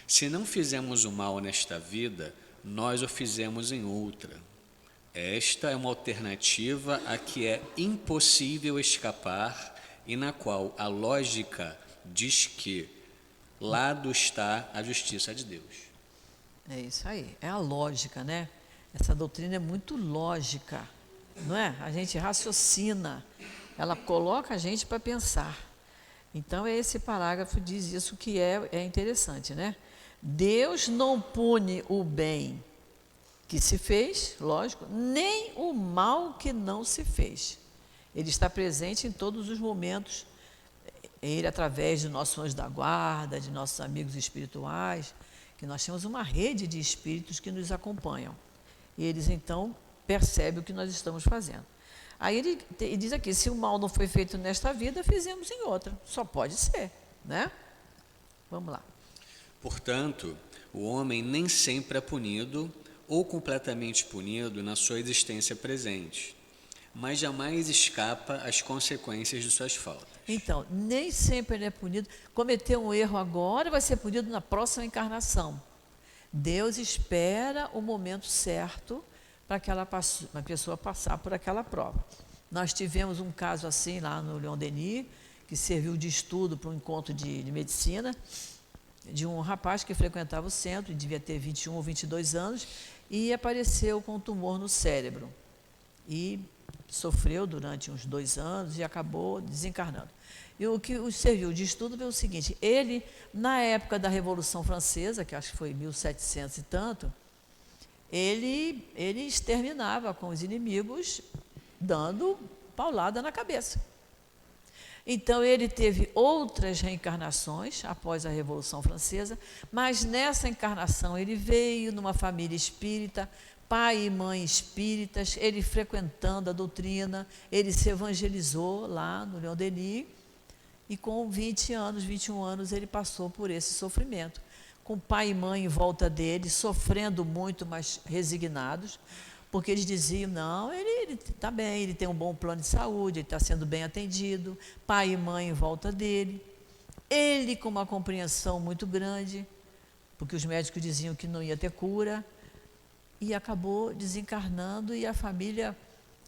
Se não fizemos o mal nesta vida, nós o fizemos em outra. Esta é uma alternativa a que é impossível escapar e na qual a lógica diz que lado está a justiça de Deus.
É isso aí, é a lógica, né? Essa doutrina é muito lógica, não é? A gente raciocina, ela coloca a gente para pensar. Então, esse parágrafo diz isso que é interessante, né? Deus não pune o bem que se fez, lógico, nem o mal que não se fez. Ele está presente em todos os momentos, ele através de nossos anjos da guarda, de nossos amigos espirituais, que nós temos uma rede de espíritos que nos acompanham. E eles, então, percebem o que nós estamos fazendo. Aí ele diz aqui, se o mal não foi feito nesta vida, fizemos em outra. Só pode ser, né? Vamos lá.
Portanto, o homem nem sempre é punido ou completamente punido na sua existência presente, mas jamais escapa às consequências de suas faltas.
Então, nem sempre ele é punido. Cometeu um erro agora, vai ser punido na próxima encarnação. Deus espera o momento certo para aquela pessoa passar por aquela prova. Nós tivemos um caso assim lá no Leon Denis, que serviu de estudo para um encontro de medicina, de um rapaz que frequentava o centro, devia ter 21 ou 22 anos, e apareceu com um tumor no cérebro. E sofreu durante uns 2 anos e acabou desencarnando. E o que serviu de estudo foi o seguinte, ele, na época da Revolução Francesa, que acho que foi 1700 e tanto, ele exterminava com os inimigos, dando paulada na cabeça. Então, ele teve outras reencarnações após a Revolução Francesa, mas nessa encarnação ele veio numa família espírita, pai e mãe espíritas, ele frequentando a doutrina, ele se evangelizou lá no Leon Denis, e com 20 anos, 21 anos, ele passou por esse sofrimento. com pai e mãe em volta dele, sofrendo muito, mas resignados, porque eles diziam, não, ele está bem, ele tem um bom plano de saúde, ele está sendo bem atendido, pai e mãe em volta dele, ele com uma compreensão muito grande, porque os médicos diziam que não ia ter cura, e acabou desencarnando, e a família,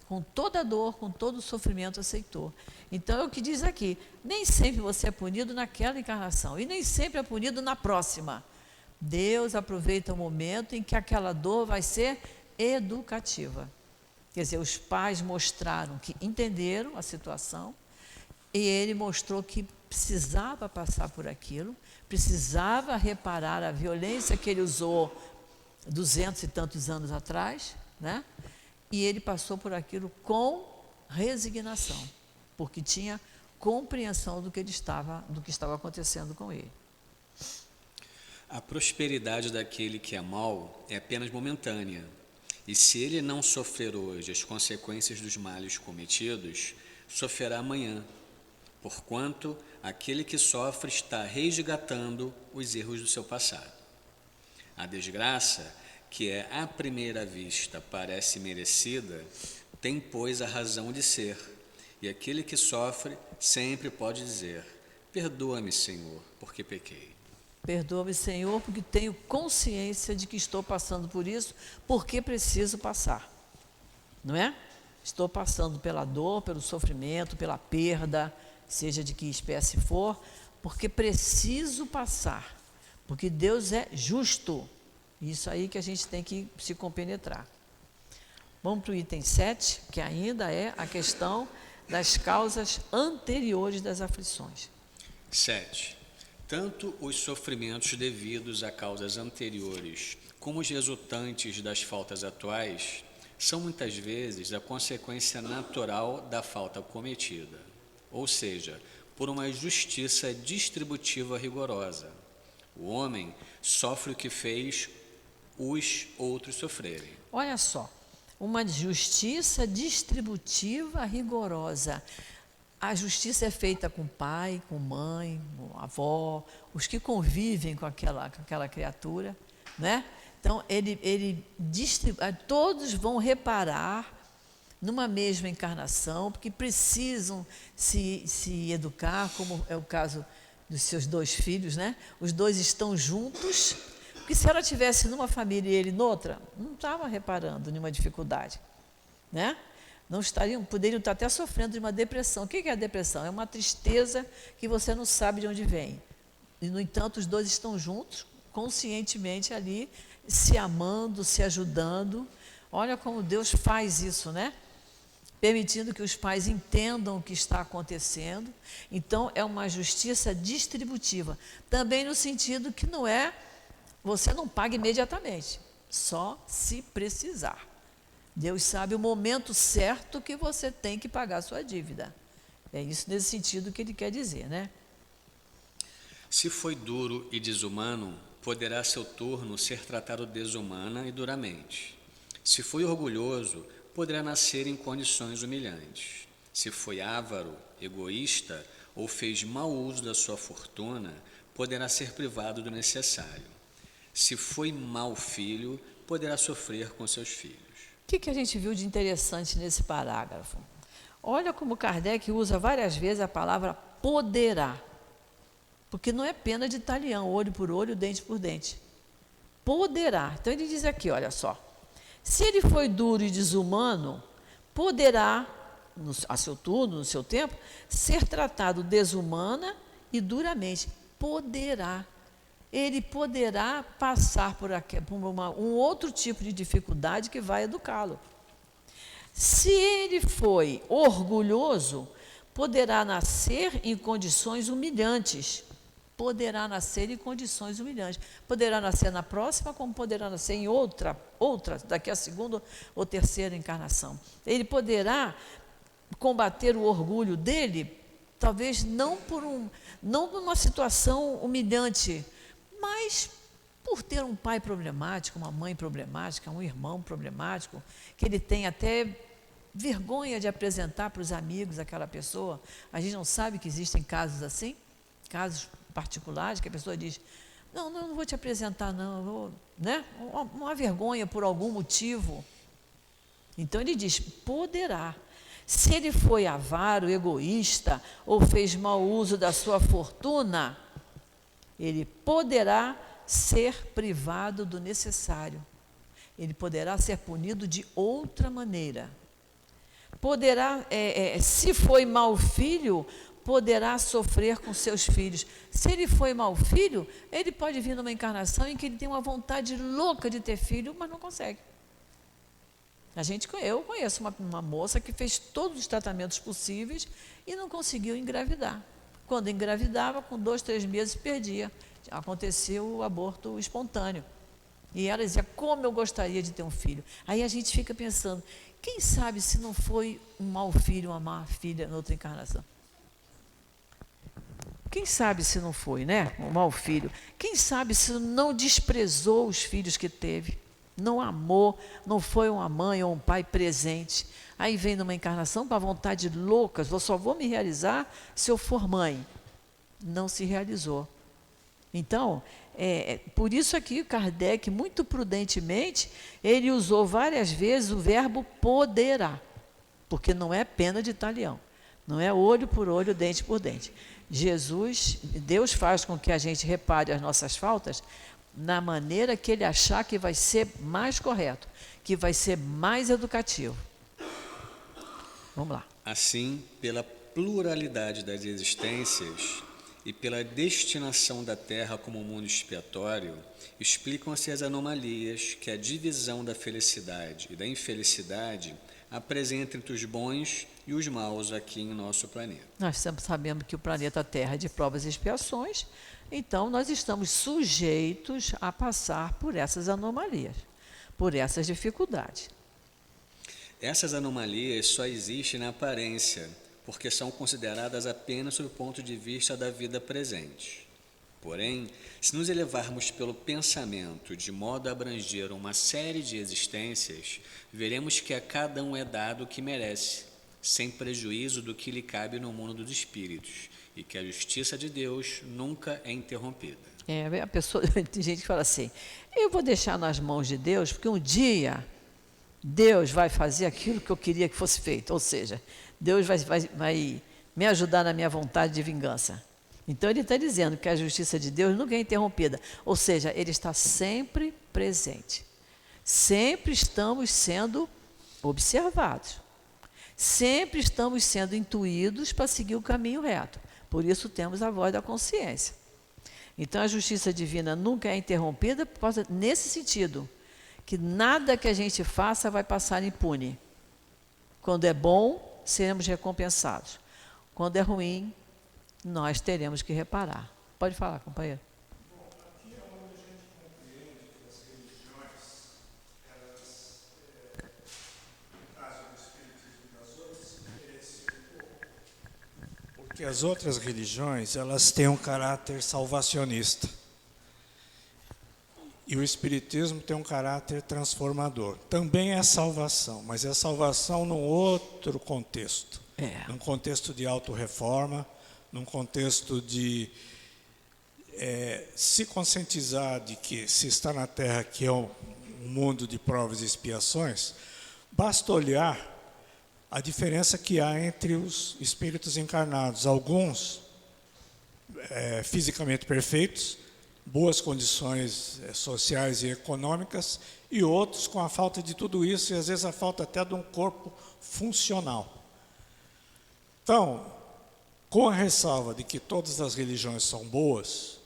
com toda a dor, com todo o sofrimento, aceitou. Então, é o que diz aqui, nem sempre você é punido naquela encarnação, e nem sempre é punido na próxima. Deus aproveita o momento em que aquela dor vai ser educativa. Quer dizer, os pais mostraram que entenderam a situação, e ele mostrou que precisava passar por aquilo, precisava reparar a violência que ele usou 200 e tantos anos atrás, né? E ele passou por aquilo com resignação, porque tinha compreensão do que estava acontecendo com ele.
A prosperidade daquele que é mau é apenas momentânea, e se ele não sofrer hoje as consequências dos males cometidos, sofrerá amanhã, porquanto aquele que sofre está resgatando os erros do seu passado. A desgraça, que é à primeira vista parece merecida, tem, pois, a razão de ser, e aquele que sofre sempre pode dizer, perdoa-me, Senhor, porque pequei.
Perdoa-me, Senhor, porque tenho consciência de que estou passando por isso, porque preciso passar. Não é? Estou passando pela dor, pelo sofrimento, pela perda, seja de que espécie for, porque preciso passar, porque Deus é justo. Isso aí que a gente tem que se compenetrar. Vamos para o item 7, que ainda é a questão das causas anteriores das aflições.
7. Tanto os sofrimentos devidos a causas anteriores, como os resultantes das faltas atuais, são muitas vezes a consequência natural da falta cometida, ou seja, por uma justiça distributiva rigorosa. O homem sofre o que fez os outros sofrerem.
Olha só, uma justiça distributiva rigorosa. A justiça é feita com pai, com mãe, com avó, os que convivem com aquela criatura, né? Então, todos vão reparar numa mesma encarnação, porque precisam se educar, como é o caso dos seus 2 filhos, né? Os 2 estão juntos, porque se ela estivesse numa família e ele noutra, não estava reparando nenhuma dificuldade, né? Não poderiam estar até sofrendo de uma depressão. O que é a depressão? É uma tristeza que você não sabe de onde vem. E, no entanto, os 2 estão juntos, conscientemente ali, se amando, se ajudando. Olha como Deus faz isso, né? Permitindo que os pais entendam o que está acontecendo. Então, é uma justiça distributiva. Também no sentido que não é, você não paga imediatamente, só se precisar. Deus sabe o momento certo que você tem que pagar a sua dívida. É isso nesse sentido que ele quer dizer, né?
Se foi duro e desumano, poderá a seu turno ser tratado desumana e duramente. Se foi orgulhoso, poderá nascer em condições humilhantes. Se foi avaro, egoísta ou fez mau uso da sua fortuna, poderá ser privado do necessário. Se foi mau filho, poderá sofrer com seus filhos.
O que a gente viu de interessante nesse parágrafo? Olha como Kardec usa várias vezes a palavra poderá, porque não é pena de talião, olho por olho, dente por dente. Poderá. Então ele diz aqui, olha só, se ele foi duro e desumano, poderá, a seu turno, no seu tempo, ser tratado desumana e duramente. Poderá. Ele poderá passar por um outro tipo de dificuldade que vai educá-lo. Se ele foi orgulhoso, poderá nascer em condições humilhantes. Poderá nascer em condições humilhantes. Poderá nascer na próxima, como poderá nascer em outra, daqui a segunda ou terceira encarnação. Ele poderá combater o orgulho dele, talvez não por uma situação humilhante, mas por ter um pai problemático, uma mãe problemática, um irmão problemático, que ele tem até vergonha de apresentar para os amigos aquela pessoa. A gente não sabe que existem casos assim, casos particulares, que a pessoa diz, não vou te apresentar, não. Eu vou, né? Uma vergonha por algum motivo. Então ele diz, poderá. Se ele foi avaro, egoísta, ou fez mau uso da sua fortuna, ele poderá ser privado do necessário. Ele poderá ser punido de outra maneira. Poderá, se foi mau filho, poderá sofrer com seus filhos. Se ele foi mau filho, ele pode vir numa encarnação em que ele tem uma vontade louca de ter filho, mas não consegue. Eu conheço uma moça que fez todos os tratamentos possíveis e não conseguiu engravidar. Quando engravidava, com 2, 3 meses, perdia. Aconteceu o aborto espontâneo. E ela dizia, como eu gostaria de ter um filho. Aí a gente fica pensando, quem sabe se não foi um mau filho, uma má filha na outra encarnação? Quem sabe se não foi, né? Um mau filho. Quem sabe se não desprezou os filhos que teve, não amou, não foi uma mãe ou um pai presente. Aí vem numa encarnação com a vontade louca, eu só vou me realizar se eu for mãe. Não se realizou. Então, por isso aqui Kardec, muito prudentemente, ele usou várias vezes o verbo poderá, porque não é pena de talião, não é olho por olho, dente por dente. Deus faz com que a gente repare as nossas faltas na maneira que ele achar que vai ser mais correto, que vai ser mais educativo. Vamos lá.
Assim, pela pluralidade das existências e pela destinação da Terra como mundo expiatório, explicam-se as anomalias que a divisão da felicidade e da infelicidade apresenta entre os bons e os maus aqui em nosso planeta.
Nós sabemos que o planeta Terra é de provas e expiações, então nós estamos sujeitos a passar por essas anomalias, por essas dificuldades.
Essas anomalias só existem na aparência, porque são consideradas apenas sob o ponto de vista da vida presente. Porém, se nos elevarmos pelo pensamento de modo a abranger uma série de existências, veremos que a cada um é dado o que merece, sem prejuízo do que lhe cabe no mundo dos espíritos, e que a justiça de Deus nunca é interrompida.
A pessoa, tem gente que fala assim, eu vou deixar nas mãos de Deus, porque um dia Deus vai fazer aquilo que eu queria que fosse feito, ou seja, Deus vai me ajudar na minha vontade de vingança. Então ele está dizendo que a justiça de Deus nunca é interrompida, ou seja, ele está sempre presente. Sempre estamos sendo observados. Sempre estamos sendo intuídos para seguir o caminho reto. Por isso temos a voz da consciência. Então a justiça divina nunca é interrompida por causa, nesse sentido, que nada que a gente faça vai passar impune. Quando é bom, seremos recompensados. Quando é ruim, nós teremos que reparar. Pode falar, companheiro.
Bom, aqui é onde a gente compreende que as religiões, elas, no caso do Espiritismo e das outras, se diferenciam um pouco. Porque as outras religiões, elas têm um caráter salvacionista. E o Espiritismo tem um caráter transformador. Também é salvação, mas é salvação num outro contexto. Num contexto de autorreforma, num contexto de se conscientizar de que se está na Terra, que é um mundo de provas e expiações, basta olhar a diferença que há entre os espíritos encarnados. Alguns fisicamente perfeitos, boas condições sociais e econômicas, e outros com a falta de tudo isso, e às vezes a falta até de um corpo funcional. Então, com a ressalva de que todas as religiões são boas,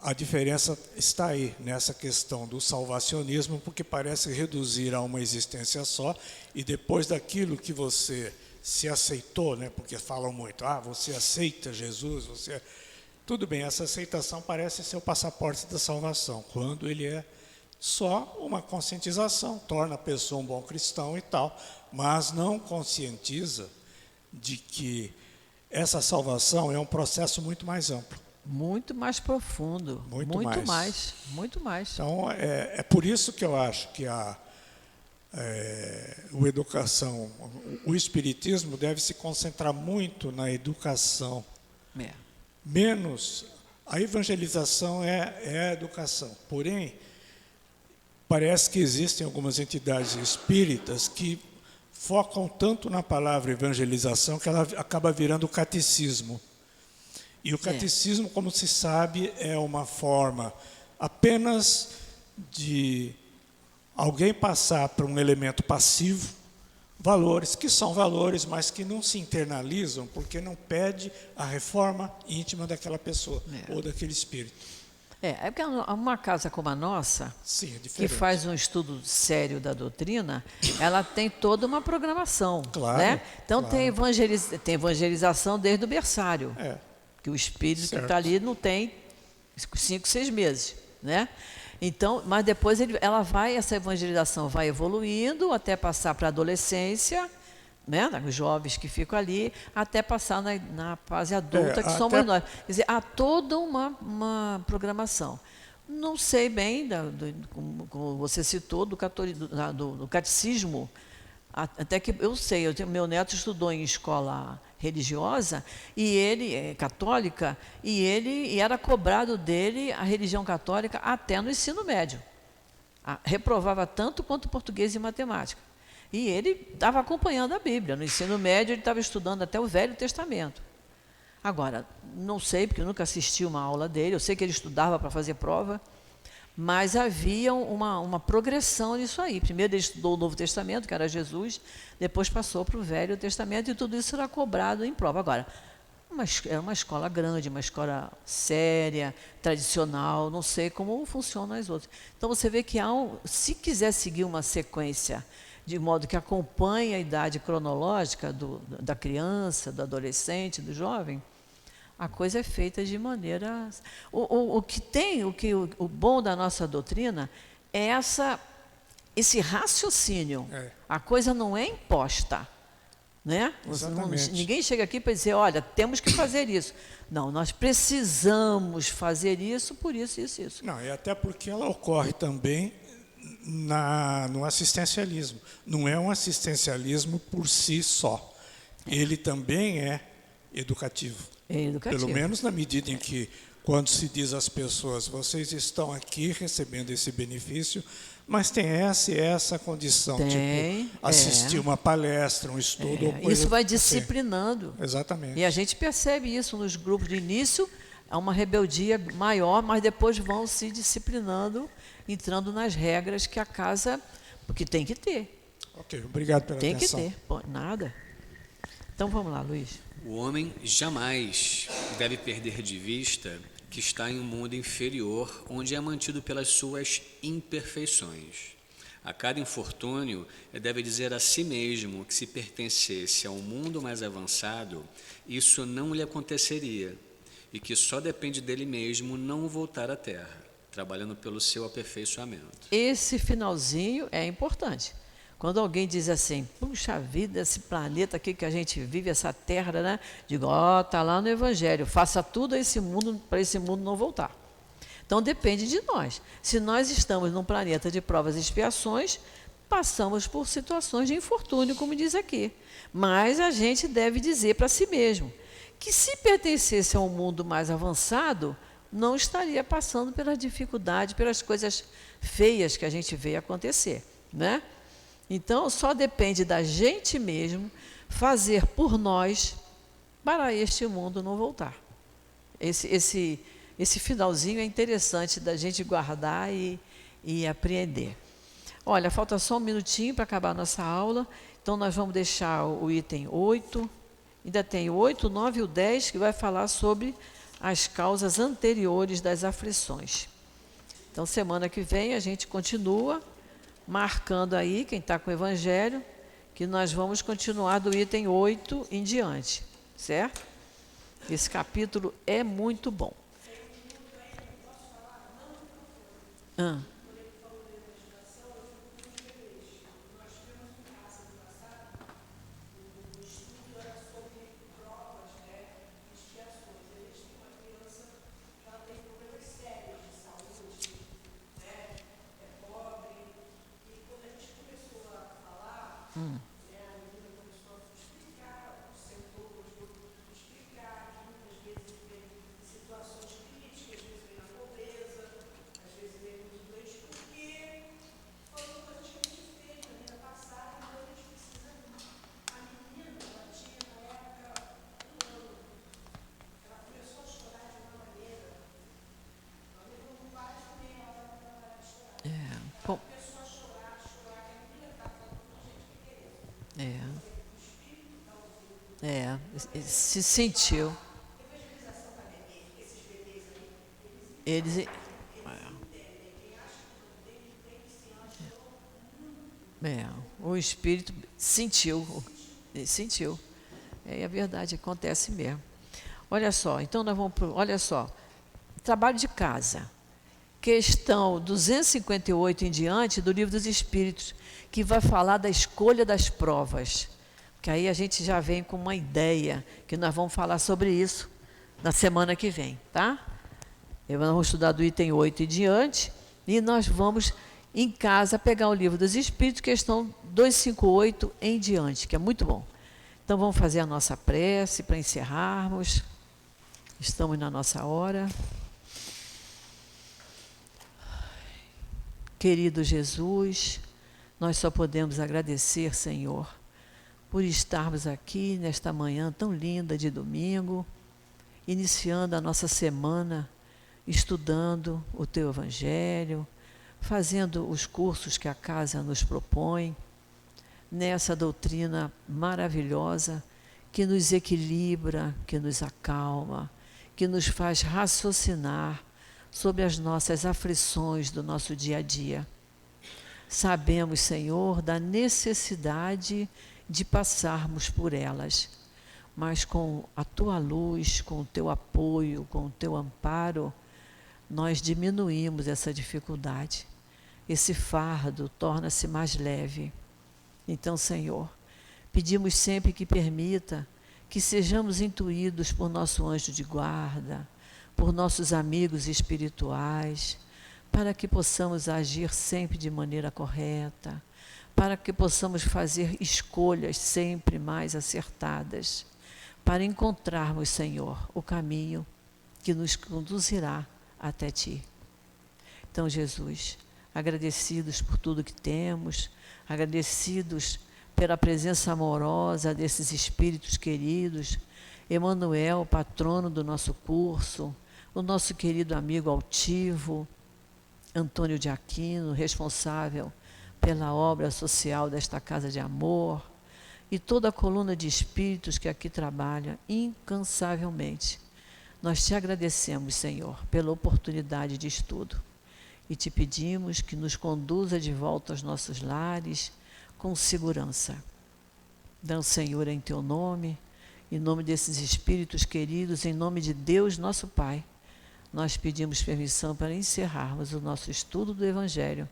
a diferença está aí, nessa questão do salvacionismo, porque parece reduzir a uma existência só, e depois daquilo que você se aceitou, né, porque falam muito, você aceita Jesus, tudo bem, essa aceitação parece ser o passaporte da salvação, quando ele é só uma conscientização, torna a pessoa um bom cristão e tal, mas não conscientiza de que essa salvação é um processo muito mais amplo.
Muito mais profundo. Muito mais.
Então, é por isso que eu acho que o Espiritismo deve se concentrar muito na educação, menos A evangelização é a educação. Porém, parece que existem algumas entidades espíritas que focam tanto na palavra evangelização que ela acaba virando catecismo. E o catecismo, como se sabe, é uma forma apenas de alguém passar para um elemento passivo valores que são valores, mas que não se internalizam, porque não pede a reforma íntima daquela pessoa ou daquele espírito.
É porque uma casa como a nossa,
Sim, é
que
diferente.
faz um estudo sério da doutrina, ela tem toda uma programação.
Claro,
né? Então
claro.
tem evangelização desde o berçário, que o espírito que está ali não tem 5, 6 meses. Né? Então, mas depois essa evangelização vai evoluindo até passar para a adolescência, né? Os jovens que ficam ali, até passar na fase adulta, que somos nós. Quer dizer, há toda uma programação. Não sei bem, como você citou, do catecismo, até que eu sei, meu neto estudou em escola religiosa, e ele é católica, e era cobrado dele a religião católica até no ensino médio. Reprovava tanto quanto português e matemática. E ele estava acompanhando a Bíblia. No ensino médio, ele estava estudando até o Velho Testamento. Agora, não sei, porque eu nunca assisti uma aula dele, eu sei que ele estudava para fazer prova, mas havia uma progressão nisso aí. Primeiro ele estudou o Novo Testamento, que era Jesus, depois passou para o Velho Testamento, e tudo isso era cobrado em prova. Agora, era uma escola grande, uma escola séria, tradicional, não sei como funcionam as outras. Então você vê que se quiser seguir uma sequência de modo que acompanhe a idade cronológica da criança, do adolescente, do jovem, a coisa é feita de maneira... O bom da nossa doutrina é esse raciocínio. A coisa não é imposta. Né? Ninguém chega aqui para dizer, olha, temos que fazer isso. Não, nós precisamos fazer isso, por isso, isso, isso.
Não, e até porque ela ocorre também no assistencialismo. Não é um assistencialismo por si só. Ele também é educativo.
É educativo.
Pelo menos na medida em que, quando se diz às pessoas, vocês estão aqui recebendo esse benefício, mas tem essa e essa condição, tipo assistir uma palestra, um estudo. Ou coisa
isso vai
assim.
disciplinando.
Exatamente.
E a gente percebe isso nos grupos de início, há uma rebeldia maior, mas depois vão se disciplinando, entrando nas regras que a casa, porque tem que ter.
Ok, obrigado pela atenção.
Tem que ter, pô, nada. Então vamos lá, Luiz.
O homem jamais deve perder de vista que está em um mundo inferior, onde é mantido pelas suas imperfeições. A cada infortúnio, ele deve dizer a si mesmo que, se pertencesse a um mundo mais avançado, isso não lhe aconteceria, e que só depende dele mesmo não voltar à Terra, trabalhando pelo seu aperfeiçoamento.
Esse finalzinho é importante. Quando alguém diz assim, puxa vida, esse planeta aqui que a gente vive, essa terra, né? Digo, está lá no Evangelho, faça tudo a esse mundo, para esse mundo não voltar. Então depende de nós. Se nós estamos num planeta de provas e expiações, passamos por situações de infortúnio, como diz aqui. Mas a gente deve dizer para si mesmo que, se pertencesse a um mundo mais avançado, não estaria passando pela dificuldade, pelas coisas feias que a gente vê acontecer, né? Então, só depende da gente mesmo fazer por nós para este mundo não voltar. Esse finalzinho é interessante da gente guardar e apreender. Olha, falta só um minutinho para acabar a nossa aula, então nós vamos deixar o item 8, ainda tem o 8, 9 e o 10, que vai falar sobre as causas anteriores das aflições. Então, semana que vem a gente continua marcando aí, quem está com o Evangelho, que nós vamos continuar do item 8 em diante, certo? Esse capítulo é muito bom. se sentiu. Eles. O espírito sentiu. Ele sentiu. É verdade, acontece mesmo. Olha só, então nós vamos. Olha só. Trabalho de casa. Questão 258 em diante do Livro dos Espíritos, que vai falar da escolha das provas. Que aí a gente já vem com uma ideia, que nós vamos falar sobre isso na semana que vem, tá? Nós vamos estudar do item 8 em diante, e nós vamos, em casa, pegar o Livro dos Espíritos, questão 258 em diante, que é muito bom. Então, vamos fazer a nossa prece para encerrarmos. Estamos na nossa hora. Querido Jesus, nós só podemos agradecer, Senhor, por estarmos aqui nesta manhã tão linda de domingo, iniciando a nossa semana, estudando o Teu Evangelho, fazendo os cursos que a casa nos propõe, nessa doutrina maravilhosa que nos equilibra, que nos acalma, que nos faz raciocinar sobre as nossas aflições do nosso dia a dia. Sabemos, Senhor, da necessidade de passarmos por elas, mas com a Tua luz, com o Teu apoio, com o Teu amparo, nós diminuímos essa dificuldade. Esse fardo torna-se mais leve. Então, Senhor, pedimos sempre que permita que sejamos intuídos por nosso anjo de guarda, por nossos amigos espirituais, para que possamos agir sempre de maneira correta, para que possamos fazer escolhas sempre mais acertadas, para encontrarmos, Senhor, o caminho que nos conduzirá até Ti. Então, Jesus, agradecidos por tudo que temos, agradecidos pela presença amorosa desses espíritos queridos, Emanuel, patrono do nosso curso, o nosso querido amigo altivo, Antônio de Aquino, responsável pela obra social desta Casa de Amor, e toda a coluna de espíritos que aqui trabalha incansavelmente. Nós te agradecemos, Senhor, pela oportunidade de estudo e te pedimos que nos conduza de volta aos nossos lares com segurança. Dá, Senhor, em Teu nome, em nome desses espíritos queridos, em nome de Deus, nosso Pai, nós pedimos permissão para encerrarmos o nosso estudo do Evangelho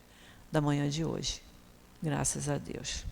da manhã de hoje. Graças a Deus.